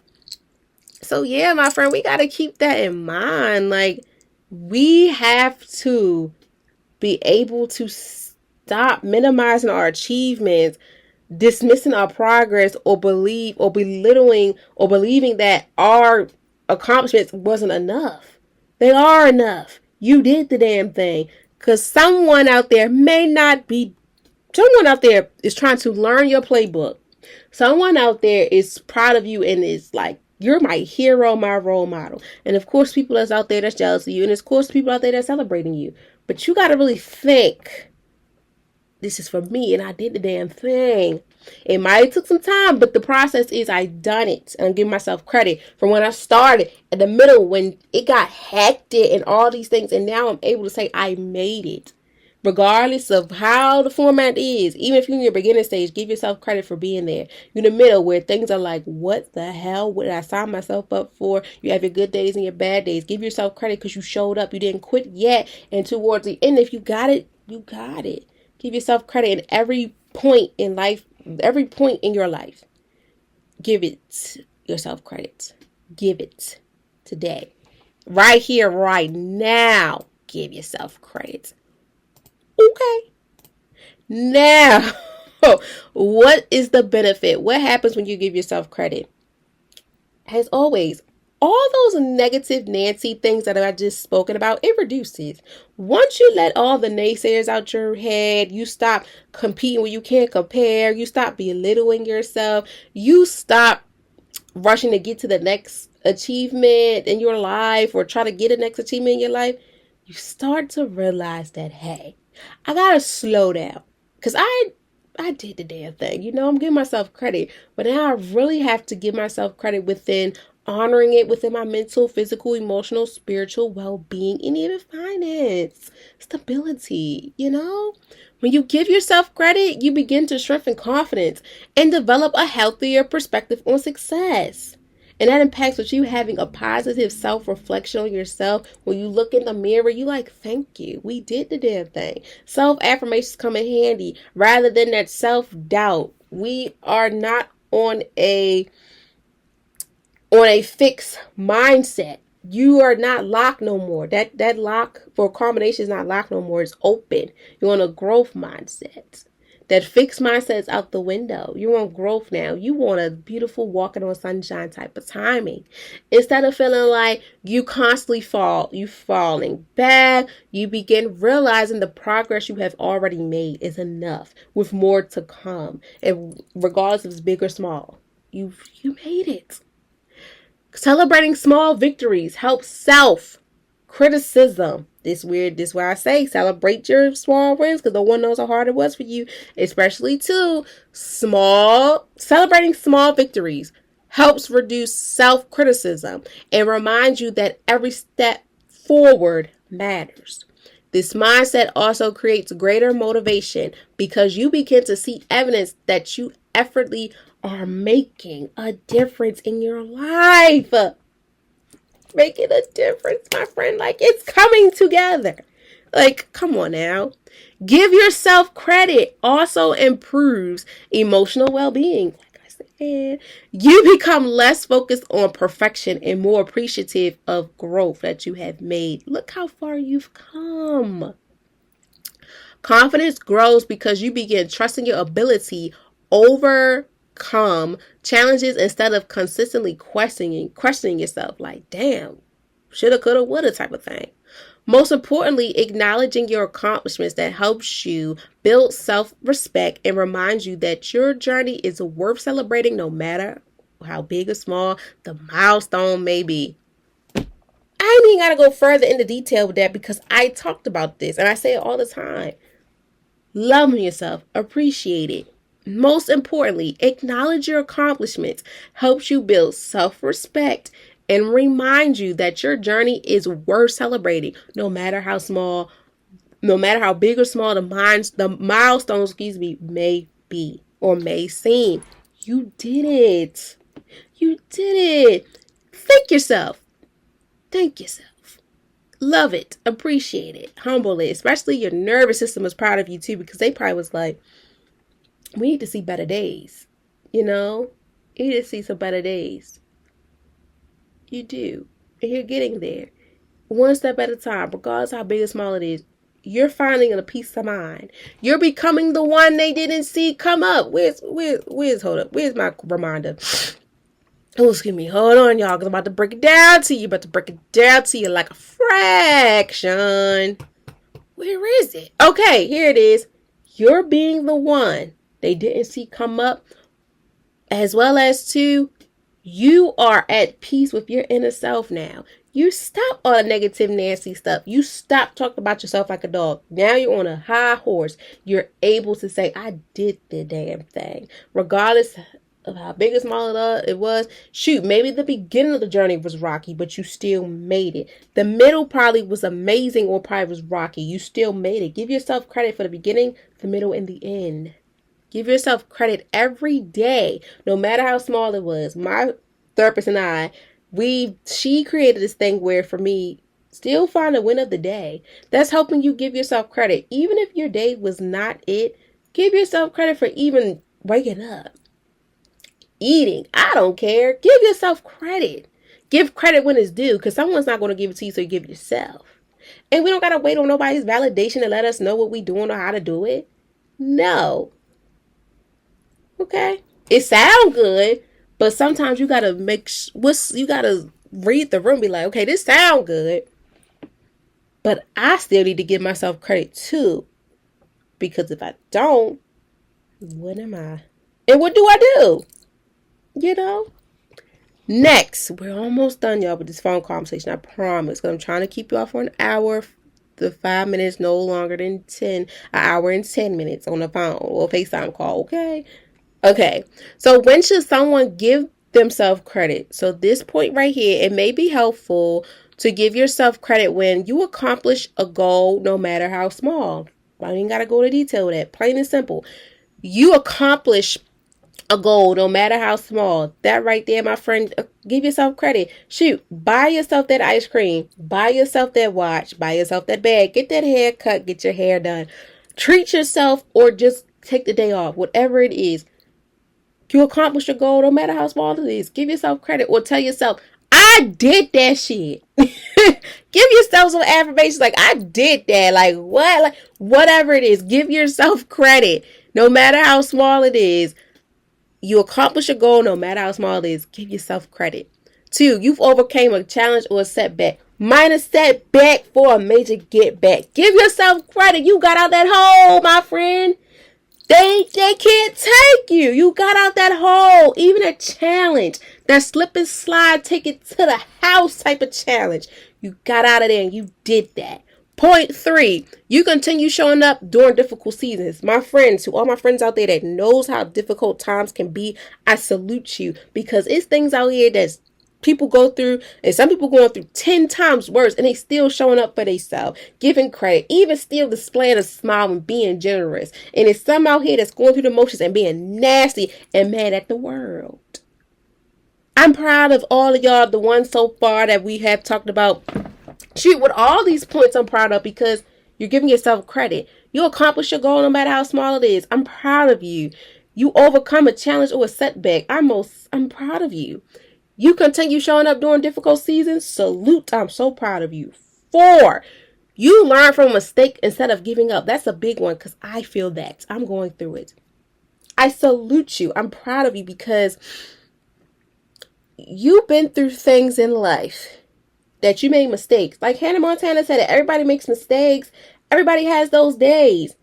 So yeah, my friend, we got to keep that in mind. Like, we have to be able to stop minimizing our achievements, dismissing our progress, or belittling or believing that our accomplishments wasn't enough. They are enough. You did the damn thing. Because someone out there is trying to learn your playbook. Someone out there is proud of you and is like, you're my hero, my role model. And of course, people that's out there that's jealous of you. And of course, people out there that's celebrating you. But you got to really think, this is for me and I did the damn thing. It might have took some time, but the process is I done it. And I'm giving myself credit for when I started in the middle, when it got hectic and all these things. And now I'm able to say I made it. Regardless of how the format is, even if you're in your beginning stage, give yourself credit for being there. You're in the middle where things are like, what the hell? What did I sign myself up for? You have your good days and your bad days. Give yourself credit because you showed up. You didn't quit yet. And towards the end, if you got it, you got it. Give yourself credit in every point in life, every point in your life. Give it yourself credit. Give it today. Right here, right now. Give yourself credit. Okay. Now, what is the benefit? What happens when you give yourself credit? As always, all those negative Nancy things that I just spoken about, it reduces. Once you let all the naysayers out your head, you stop competing when you can't compare, you stop belittling yourself, you stop rushing to get to the next achievement in your life or try to get a next achievement in your life, you start to realize that, hey, I gotta slow down because I did the damn thing. You know, I'm giving myself credit, but now I really have to give myself credit within honoring it within my mental, physical, emotional, spiritual well-being, and even finance, stability. You know, when you give yourself credit, you begin to strengthen confidence and develop a healthier perspective on success. And that impacts with you having a positive self-reflection on yourself. When you look in the mirror, you like, thank you. We did the damn thing. Self-affirmations come in handy rather than that self-doubt. We are not on a fixed mindset. You are not locked no more. That lock for combination is not locked no more. It's open. You're on a growth mindset. That fixed mindset's out the window. You want growth now. You want a beautiful walking on sunshine type of timing. Instead of feeling like you constantly falling back, you begin realizing the progress you have already made is enough with more to come. And regardless if it's big or small, you made it. Celebrating small victories helps self-criticism. This why I say celebrate your small wins, because no one knows how hard it was for you, especially too. Celebrating small victories helps reduce self-criticism and reminds you that every step forward matters. This mindset also creates greater motivation because you begin to see evidence that you effortlessly are making a difference in your life. Making a difference, my friend. Like, it's coming together. Like, come on now. Give yourself credit also improves emotional well-being. Like I said, you become less focused on perfection and more appreciative of growth that you have made. Look how far you've come. Confidence grows because you begin trusting your ability overcome challenges instead of consistently questioning yourself like, damn, shoulda, coulda, woulda type of thing. Most importantly, acknowledging your accomplishments that helps you build self-respect and reminds you that your journey is worth celebrating no matter how big or small the milestone may be. I ain't even got to go further into detail with that because I talked about this and I say it all the time. Love yourself, appreciate it. Most importantly, acknowledge your accomplishments helps you build self-respect and remind you that your journey is worth celebrating, no matter how small, no matter how big or small the milestones, may be or may seem. You did it. You did it. Thank yourself. Thank yourself. Love it. Appreciate it. Humble it. Especially your nervous system is proud of you too, because they probably was like, we need to see better days. You know? You need to see some better days. You do. And you're getting there. One step at a time, regardless how big or small it is. You're finding a peace of mind. You're becoming the one they didn't see come up. Where's my reminder? Oh, excuse me. Hold on, y'all, because I'm about to break it down to you. Like a fraction. Where is it? Okay, here it is. You're being the one they didn't see come up, as well as two, you are at peace with your inner self now. You stop all the negative, nasty stuff. You stop talking about yourself like a dog. Now you're on a high horse. You're able to say, I did the damn thing. Regardless of how big or small it was. Shoot, maybe the beginning of the journey was rocky, but you still made it. The middle probably was amazing or probably was rocky. You still made it. Give yourself credit for the beginning, the middle, and the end. Give yourself credit every day, no matter how small it was. My therapist and she created this thing where, for me, still find a win of the day. That's helping you give yourself credit. Even if your day was not it, give yourself credit for even waking up. Eating, I don't care. Give yourself credit. Give credit when it's due, because someone's not going to give it to you, so you give it yourself. And we don't got to wait on nobody's validation to let us know what we're doing or how to do it. No. Okay? It sounds good, but sometimes you got to you got to read the room, be like, okay, this sounds good, but I still need to give myself credit too, because if I don't, what am I? And what do I do? You know? Next, we're almost done, y'all, with this phone conversation. I promise. Because I'm trying to keep you off for an hour. The 5 minutes, no longer than 10. An hour and 10 minutes on the phone or FaceTime call, okay? Okay. So when should someone give themselves credit? So this point right here, it may be helpful to give yourself credit when you accomplish a goal, no matter how small. I ain't got to go into detail with that. Plain and simple. You accomplish a goal, no matter how small. That right there, my friend, give yourself credit. Shoot, buy yourself that ice cream. Buy yourself that watch. Buy yourself that bag. Get that haircut. Get your hair done. Treat yourself or just take the day off. Whatever it is. You accomplish your goal, no matter how small it is. Give yourself credit or tell yourself, I did that shit. Give yourself some affirmations like, I did that. Like, what? Like, whatever it is, give yourself credit. No matter how small it is, you accomplish a goal no matter how small it is. Give yourself credit. 2, you've overcame a challenge or a setback. Minor setback for a major get back. Give yourself credit. You got out that hole, my friend. They can't take you. You got out that hole. Even a challenge, that slip and slide, take it to the house type of challenge. You got out of there and you did that. Point 3, you continue showing up during difficult seasons. My friends, to all my friends out there that knows how difficult times can be, I salute you, because it's things out here that's people go through, and some people going through 10 times worse, and they still showing up for themselves, giving credit, even still displaying a smile and being generous. And it's some out here that's going through the motions and being nasty and mad at the world. I'm proud of all of y'all, the ones so far that we have talked about. Shoot, with all these points I'm proud of, because you're giving yourself credit. You accomplish your goal no matter how small it is. I'm proud of you. You overcome a challenge or a setback. I'm proud of you. You continue showing up during difficult seasons. Salute. I'm so proud of you. 4, you learn from a mistake instead of giving up. That's a big one, because I feel that. I'm going through it. I salute you. I'm proud of you, because you've been through things in life that you made mistakes. Like Hannah Montana said it, everybody makes mistakes. Everybody has those days.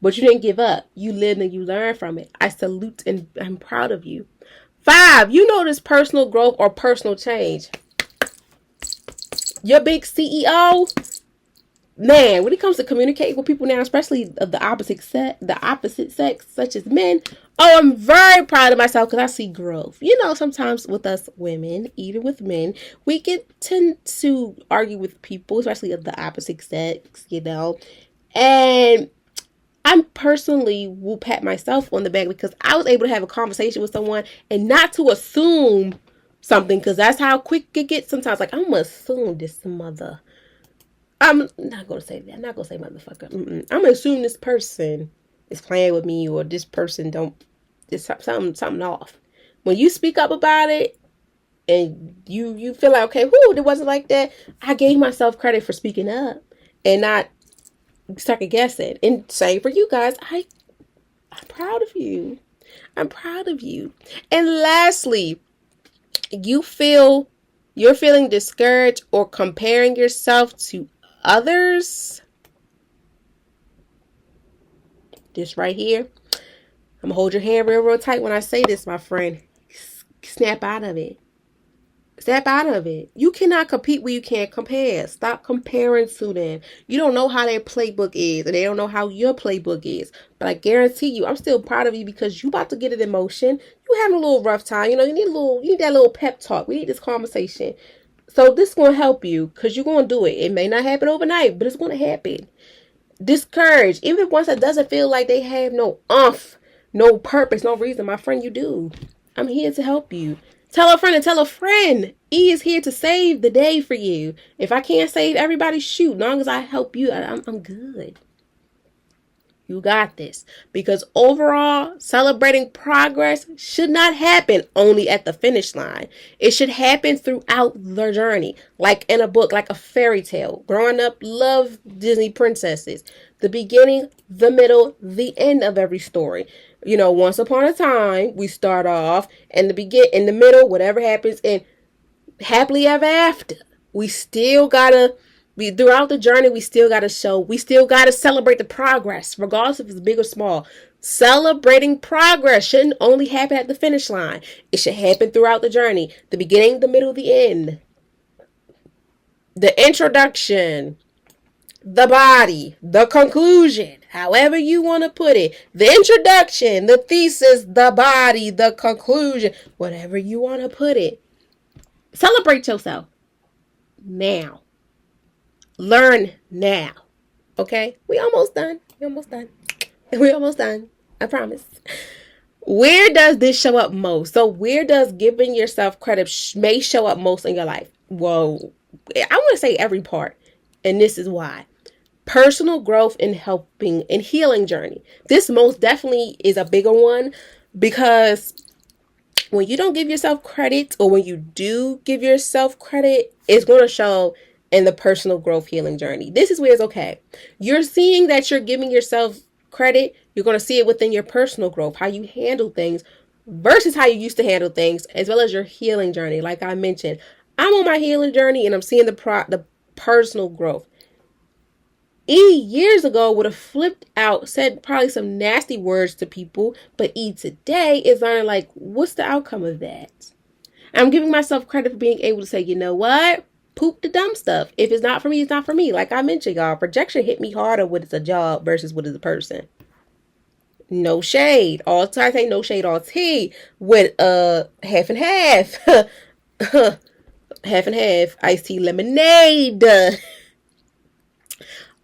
But you didn't give up. You lived and you learned from it. I salute and I'm proud of you. 5, you notice personal growth or personal change. Your big CEO, man, when it comes to communicating with people now, especially of the opposite sex, such as men, oh, I'm very proud of myself because I see growth. You know, sometimes with us women, even with men, we tend to argue with people, especially of the opposite sex, you know. And I personally will pat myself on the back because I was able to have a conversation with someone and not to assume something, because that's how quick it gets sometimes. Like, I'm going to assume this mother. I'm not going to say that. I'm not going to say motherfucker. I'm going to assume this person is playing with me, or this person there's something off. When you speak up about it and you feel like, okay, whoo, it wasn't like that. I gave myself credit for speaking up and not second guessing. And same for you guys. I'm proud of you. I'm proud of you. And lastly, you're feeling discouraged or comparing yourself to others. This right here, I'm gonna hold your hand real tight when I say this, my friend. Snap out of it. Step out of it. You cannot compete where you can't compare. Stop comparing to them. You don't know how their playbook is, and they don't know how your playbook is. But I guarantee you, I'm still proud of you, because you about to get it in motion. You having a little rough time. You know, you need that little pep talk. We need this conversation. So this is gonna help you, because you're gonna do it. It may not happen overnight, but it's gonna happen. Discouraged, even if once it doesn't feel like they have no no purpose, no reason, my friend, you do. I'm here to help you. Tell a friend and tell a friend. E is here to save the day for you. If I can't save everybody, shoot. As long as I help you, I'm good. You got this. Because overall, celebrating progress should not happen only at the finish line. It should happen throughout the journey. Like in a book, like a fairy tale. Growing up, love Disney princesses. The beginning, the middle, the end of every story. You know, once upon a time, we start off, and in the middle, whatever happens, and happily ever after. We still gotta throughout the journey, we still gotta celebrate the progress, regardless if it's big or small. Celebrating progress shouldn't only happen at the finish line. It should happen throughout the journey. The beginning, the middle, the end. The introduction, the body, the conclusion, however you want to put it. The introduction, the thesis, the body, the conclusion, whatever you want to put it. Celebrate yourself now. Learn now. Okay? We almost done. I promise. Where does this show up most? So where does giving yourself credit may show up most in your life? Well, I want to say every part. And this is why. Personal growth and helping and healing journey. This most definitely is a bigger one, because when you don't give yourself credit, or when you do give yourself credit, it's going to show in the personal growth healing journey. This is where it's okay. You're seeing that you're giving yourself credit. You're going to see it within your personal growth, how you handle things versus how you used to handle things, as well as your healing journey. Like I mentioned, I'm on my healing journey and I'm seeing the personal growth. E years ago would have flipped out, said probably some nasty words to people, but E today is learning like, what's the outcome of that? I'm giving myself credit for being able to say, you know what? Poop the dumb stuff. If it's not for me, it's not for me. Like I mentioned, y'all, projection hit me harder when it's a job versus what is a person. No shade. All I say no shade, all tea with half and half. Half and half. Iced tea lemonade.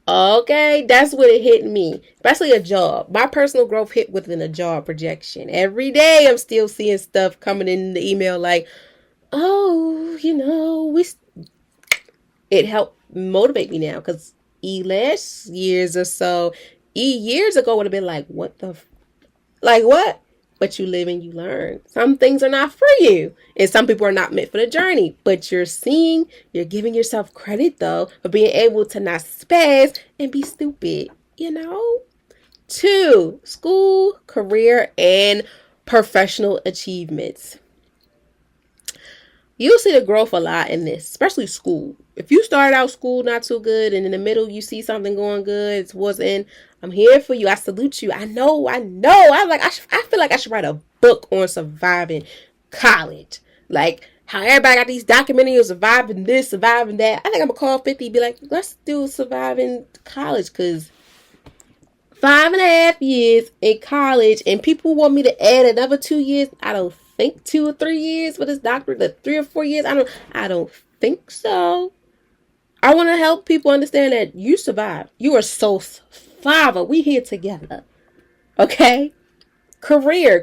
Okay, that's what it hit me. Especially a job. My personal growth hit within a job projection. Every day I'm still seeing stuff coming in the email like, oh, it helped motivate me now because last years or so, years ago would have been like, like what? But you live and you learn. Some things are not for you. And some people are not meant for the journey. But you're giving yourself credit though for being able to not spaz and be stupid. 2, school, career, and professional achievements. You'll see the growth a lot in this, especially school. If you started out school not too good and in the middle you see something going good towards the end, I'm here for you. I salute you. I know. I feel like I should write a book on surviving college. Like how everybody got these documentaries of surviving this, surviving that. I think I'm gonna call 50 and be like, let's do surviving college because 5.5 years in college and people want me to add another 2 years. I don't think 2 or 3 years for this doctorate, the 3 or 4 years. I don't think so. I want to help people understand that you survived. You are so survivor. We here together. Okay? Career.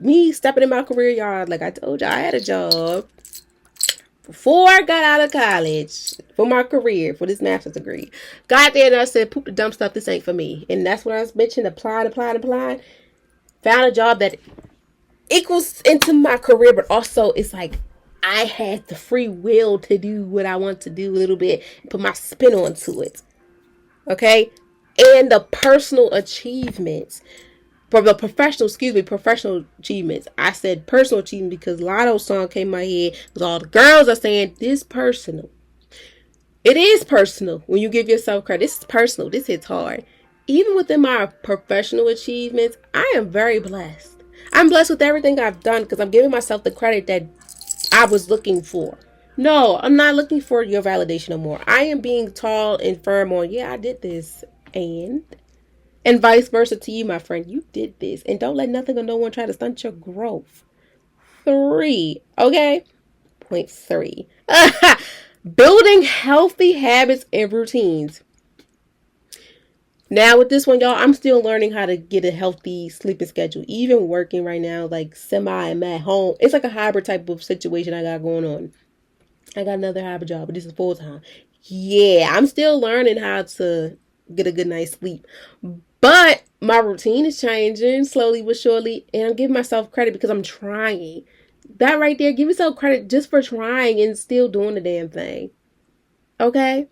Me stepping in my career, y'all. Like I told y'all, I had a job before I got out of college for my career, for this master's degree. Got there and I said, poop the dumb stuff, this ain't for me. And that's what I was mentioning, applied. Found a job that equals into my career, but also it's like I had the free will to do what I want to do a little bit, put my spin onto it. Okay? And the personal achievements. For the professional achievements. I said personal achievement because Lotto's song came in my head because all the girls are saying this personal. It is personal when you give yourself credit. This is personal. This hits hard. Even within my professional achievements, I am very blessed. I'm blessed with everything I've done because I'm giving myself the credit that I was looking for. No, I'm not looking for your validation no more. I am being tall and firm on, yeah, I did this. And vice versa to you, my friend. You did this. And don't let nothing or no one try to stunt your growth. 3. Okay? Point 3. Building healthy habits and routines. Now with this one, y'all, I'm still learning how to get a healthy sleeping schedule. Even working right now, like semi and at home. It's like a hybrid type of situation I got going on. I got another hybrid job, but this is full time. Yeah, I'm still learning how to get a good night's sleep. But my routine is changing slowly but surely. And I'm giving myself credit because I'm trying. That right there, give yourself credit just for trying and still doing the damn thing. Okay?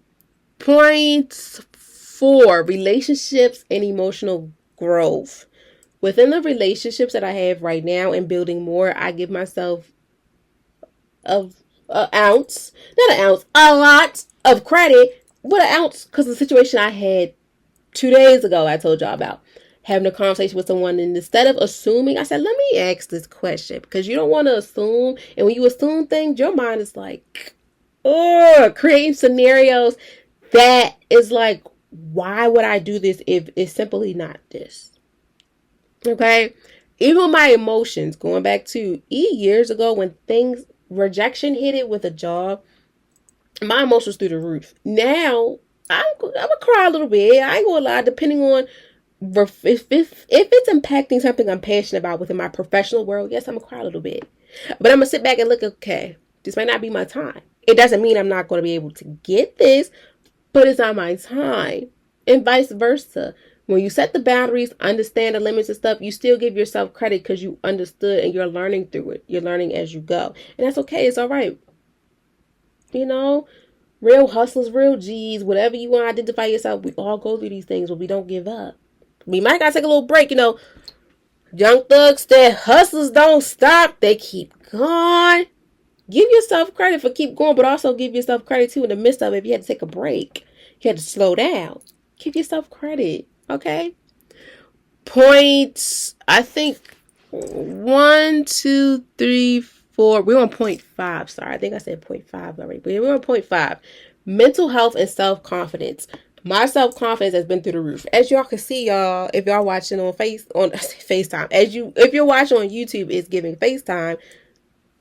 Point 4, relationships and emotional growth. Within the relationships that I have right now and building more, I give myself a lot of credit. What an ounce? Because the situation I had 2 days ago, I told y'all about having a conversation with someone, and instead of assuming, I said, let me ask this question, because you don't want to assume, and when you assume things, your mind is like, creating scenarios that is like, why would I do this if it's simply not this? Okay? Even my emotions, going back to years ago when rejection hit it with a job, my emotions through the roof. Now, I'm gonna cry a little bit. I ain't gonna lie, depending on if it's impacting something I'm passionate about within my professional world, yes, I'm gonna cry a little bit. But I'm gonna sit back and look, okay, this might not be my time. It doesn't mean I'm not gonna be able to get this, but it's not my time. And vice versa. When you set the boundaries, understand the limits and stuff, you still give yourself credit because you understood and you're learning through it. You're learning as you go. And that's okay. It's all right. Real hustlers, real G's, whatever you want to identify yourself, we all go through these things, but we don't give up. We might gotta take a little break, Young thugs that hustlers don't stop. They keep going. Give yourself credit for keep going, but also give yourself credit too in the midst of it. If you had to take a break, you had to slow down. Give yourself credit, okay? Points, I think 1, 2, 3, 4. We're on 0.5. Sorry, I think I said 0.5 already, but we're on 0.5. Mental health and self-confidence. My self-confidence has been through the roof. As y'all can see, y'all, if y'all watching on FaceTime, if you're watching on YouTube, it's giving FaceTime.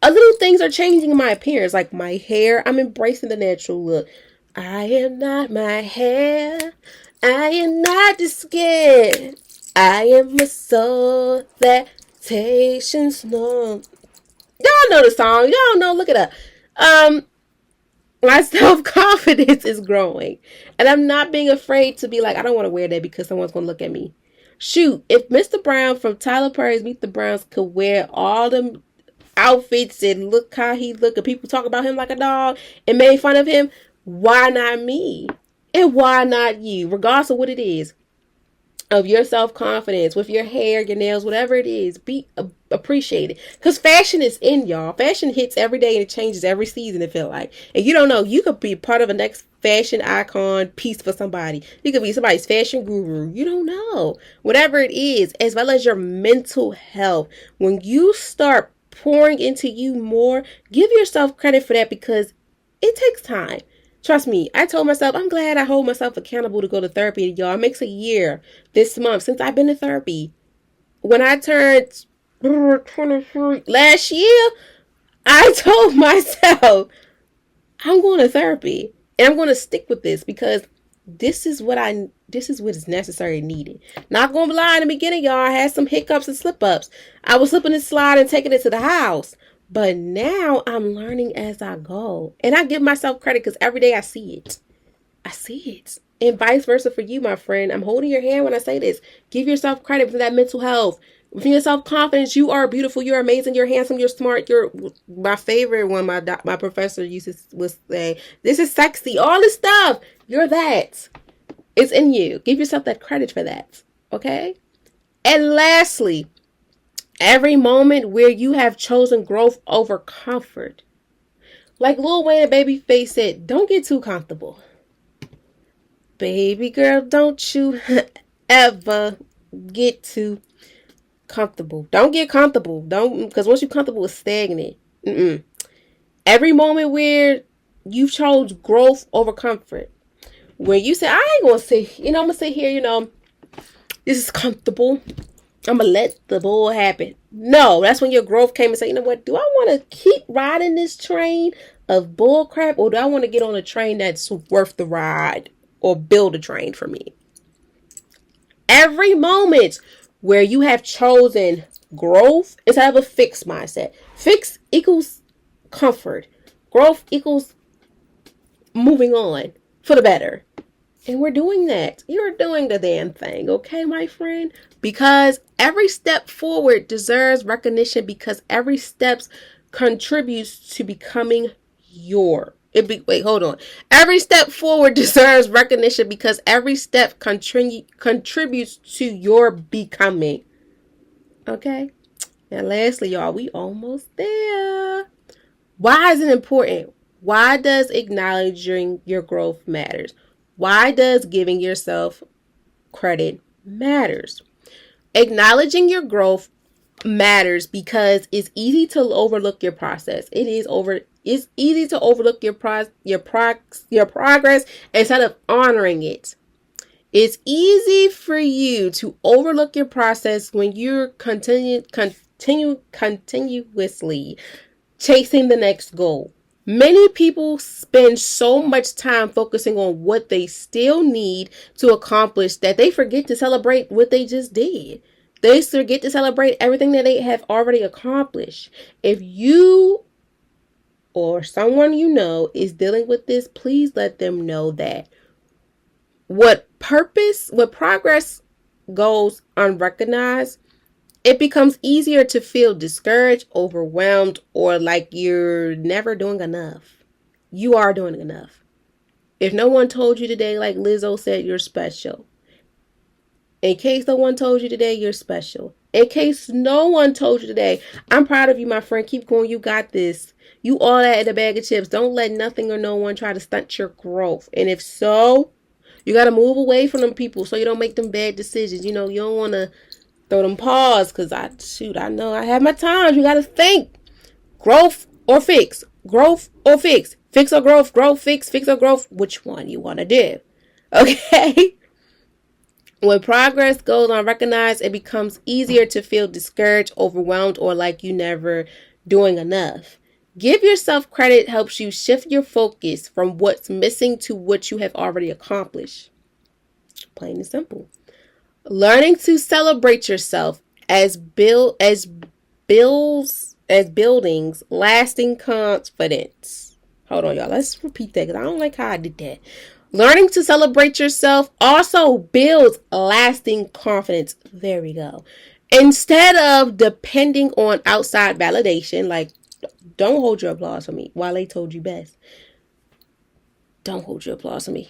Little things are changing in my appearance, like my hair. I'm embracing the natural look. I am not my hair. I am not the skin. I am a soul that patience knows. Y'all know the song. Y'all know. Look it up. My self-confidence is growing. And I'm not being afraid to be like, I don't want to wear that because someone's going to look at me. Shoot, if Mr. Brown from Tyler Perry's Meet the Browns could wear all them outfits and look how he look, and people talk about him like a dog and made fun of him, why not me? And why not you? Regardless of what it is, of your self-confidence, with your hair, your nails, whatever it is, be appreciated. Because fashion is in, y'all. Fashion hits every day and it changes every season, it feel like. And you don't know, you could be part of a next fashion icon piece for somebody. You could be somebody's fashion guru. You don't know. Whatever it is, as well as your mental health. When you start pouring into you more, give yourself credit for that because it takes time. Trust me, I told myself, I'm glad I hold myself accountable to go to therapy, y'all. It makes a year this month since I've been to therapy. When I turned 23 last year, I told myself, I'm going to therapy. And I'm going to stick with this because this is what is necessary and needed. Not going to lie, in the beginning, y'all, I had some hiccups and slip-ups. I was slipping and sliding, taking it to the house. But now I'm learning as I go. And I give myself credit because every day I see it. I see it. And vice versa for you, my friend. I'm holding your hand when I say this. Give yourself credit for that mental health. For your self-confidence, you are beautiful, you're amazing, you're handsome, you're smart, you're my favorite one. My professor was say, this is sexy, all this stuff. You're that. It's in you. Give yourself that credit for that. Okay? And lastly, every moment where you have chosen growth over comfort. Like Lil Wayne and Babyface said, don't get too comfortable. Baby girl, don't you ever get too comfortable. Don't get comfortable. Because once you're comfortable, it's stagnant. Every moment where you chose growth over comfort. When you say, I ain't going to sit, I'm going to sit here, this is comfortable. I'm going to let the bull happen. No, that's when your growth came and say, you know what? Do I want to keep riding this train of bull crap, or do I want to get on a train that's worth the ride, or build a train for me? Every moment where you have chosen growth instead of a fixed mindset. Fix equals comfort. Growth equals moving on for the better. And we're doing that. You're doing the damn thing, okay, my friend? Because every step forward deserves recognition because every step contributes to becoming your. Hold on. Every step forward deserves recognition because every step contributes to your becoming. Okay? And lastly, y'all, we almost there. Why is it important? Why does acknowledging your growth matters? Why does giving yourself credit matters? Acknowledging your growth matters because it's easy to overlook your process. It's easy to overlook your progress instead of honoring it. It's easy for you to overlook your process when you're continuously chasing the next goal. Many people spend so much time focusing on what they still need to accomplish that they forget to celebrate what they just did. They forget to celebrate everything that they have already accomplished. If you or someone you know is dealing with this, please let them know that what progress goes unrecognized, it becomes easier to feel discouraged, overwhelmed, or like you're never doing enough. You are doing enough. If no one told you today, like Lizzo said, you're special. In case no one told you today, you're special. In case no one told you today, I'm proud of you, my friend. Keep going. You got this. You all that in a bag of chips. Don't let nothing or no one try to stunt your growth. And if so, you got to move away from them people so you don't make them bad decisions. You don't want to throw them paws because I know I have my times. You got to think. Growth or fix. Growth or fix. Fix or growth. Growth, fix or growth. Which one you want to do? Okay? When progress goes unrecognized, it becomes easier to feel discouraged, overwhelmed, or like you never doing enough. Give yourself credit helps you shift your focus from what's missing to what you have already accomplished. Plain and simple. Learning to celebrate yourself as buildings lasting confidence. Hold on, y'all. Let's repeat that because I don't like how I did that. Learning to celebrate yourself also builds lasting confidence. There we go. Instead of depending on outside validation, like don't hold your applause for me. Wale told you best. Don't hold your applause for me.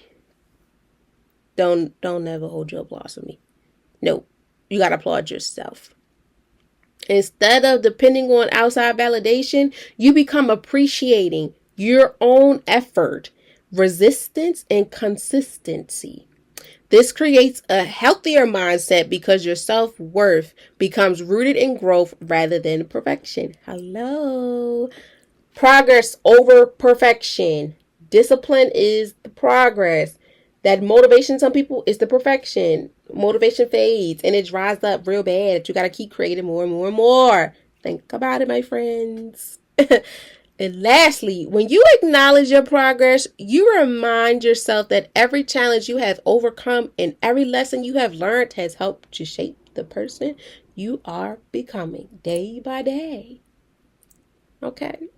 Don't never hold your applause for me. No, you gotta applaud yourself. Instead of depending on outside validation, you become appreciating your own effort, resistance, and consistency. This creates a healthier mindset because your self-worth becomes rooted in growth rather than perfection. Hello. Progress over perfection. Discipline is the progress. That motivation, some people, is the perfection. Motivation fades and it dries up real bad. You got to keep creating more and more and more. Think about it, my friends. And lastly, when you acknowledge your progress, you remind yourself that every challenge you have overcome and every lesson you have learned has helped to shape the person you are becoming day by day. Okay.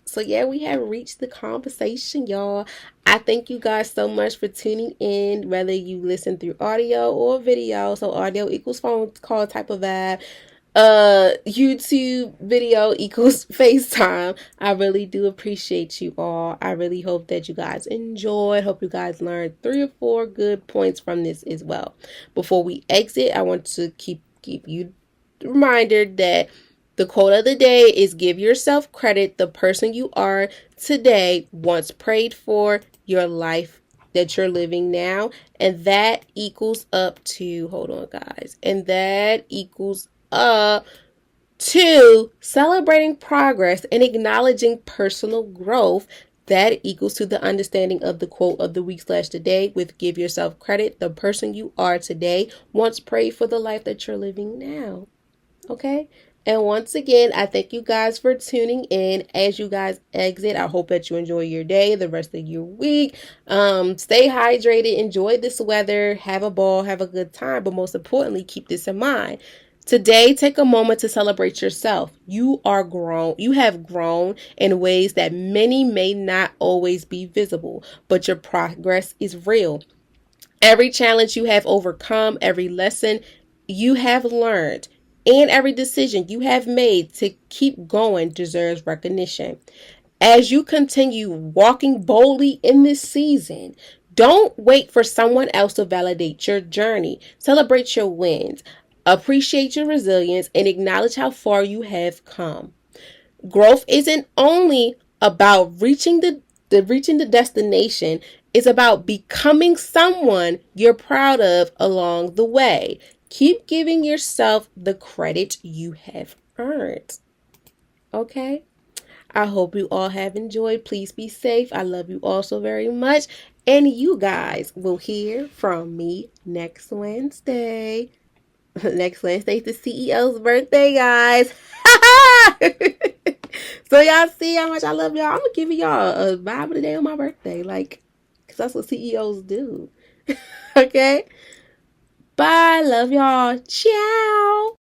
So yeah, we have reached the conversation, y'all. I thank you guys so much for tuning in, whether you listen through audio or video. So audio equals phone call type of vibe. YouTube video equals FaceTime. I really do appreciate you all. I really hope that you guys enjoyed. Hope you guys learned 3 or 4 good points from this as well. Before we exit, I want to keep you reminded that the quote of the day is give yourself credit. The person you are today once prayed for your life that you're living now. And that equals up to, hold on guys, and that equals up to celebrating progress and acknowledging personal growth. That equals to the understanding of the quote of the week / today with give yourself credit. The person you are today once prayed for the life that you're living now. Okay? And once again, I thank you guys for tuning in. As you guys exit, I hope that you enjoy your day, the rest of your week. Stay hydrated, enjoy this weather, have a ball, have a good time. But most importantly, keep this in mind. Today, take a moment to celebrate yourself. You have grown in ways that many may not always be visible, but your progress is real. Every challenge you have overcome, every lesson you have learned, and every decision you have made to keep going deserves recognition. As you continue walking boldly in this season, don't wait for someone else to validate your journey. Celebrate your wins, appreciate your resilience, and acknowledge how far you have come. Growth isn't only about reaching the destination. It's about becoming someone you're proud of along the way. Keep giving yourself the credit you have earned. Okay? I hope you all have enjoyed. Please be safe. I love you all so very much. And you guys will hear from me next Wednesday. Next Wednesday's the CEO's birthday, guys. So y'all see how much I love y'all. I'm going to give y'all a vibe of the day on my birthday. Because that's what CEOs do. Okay? Bye. Love y'all. Ciao.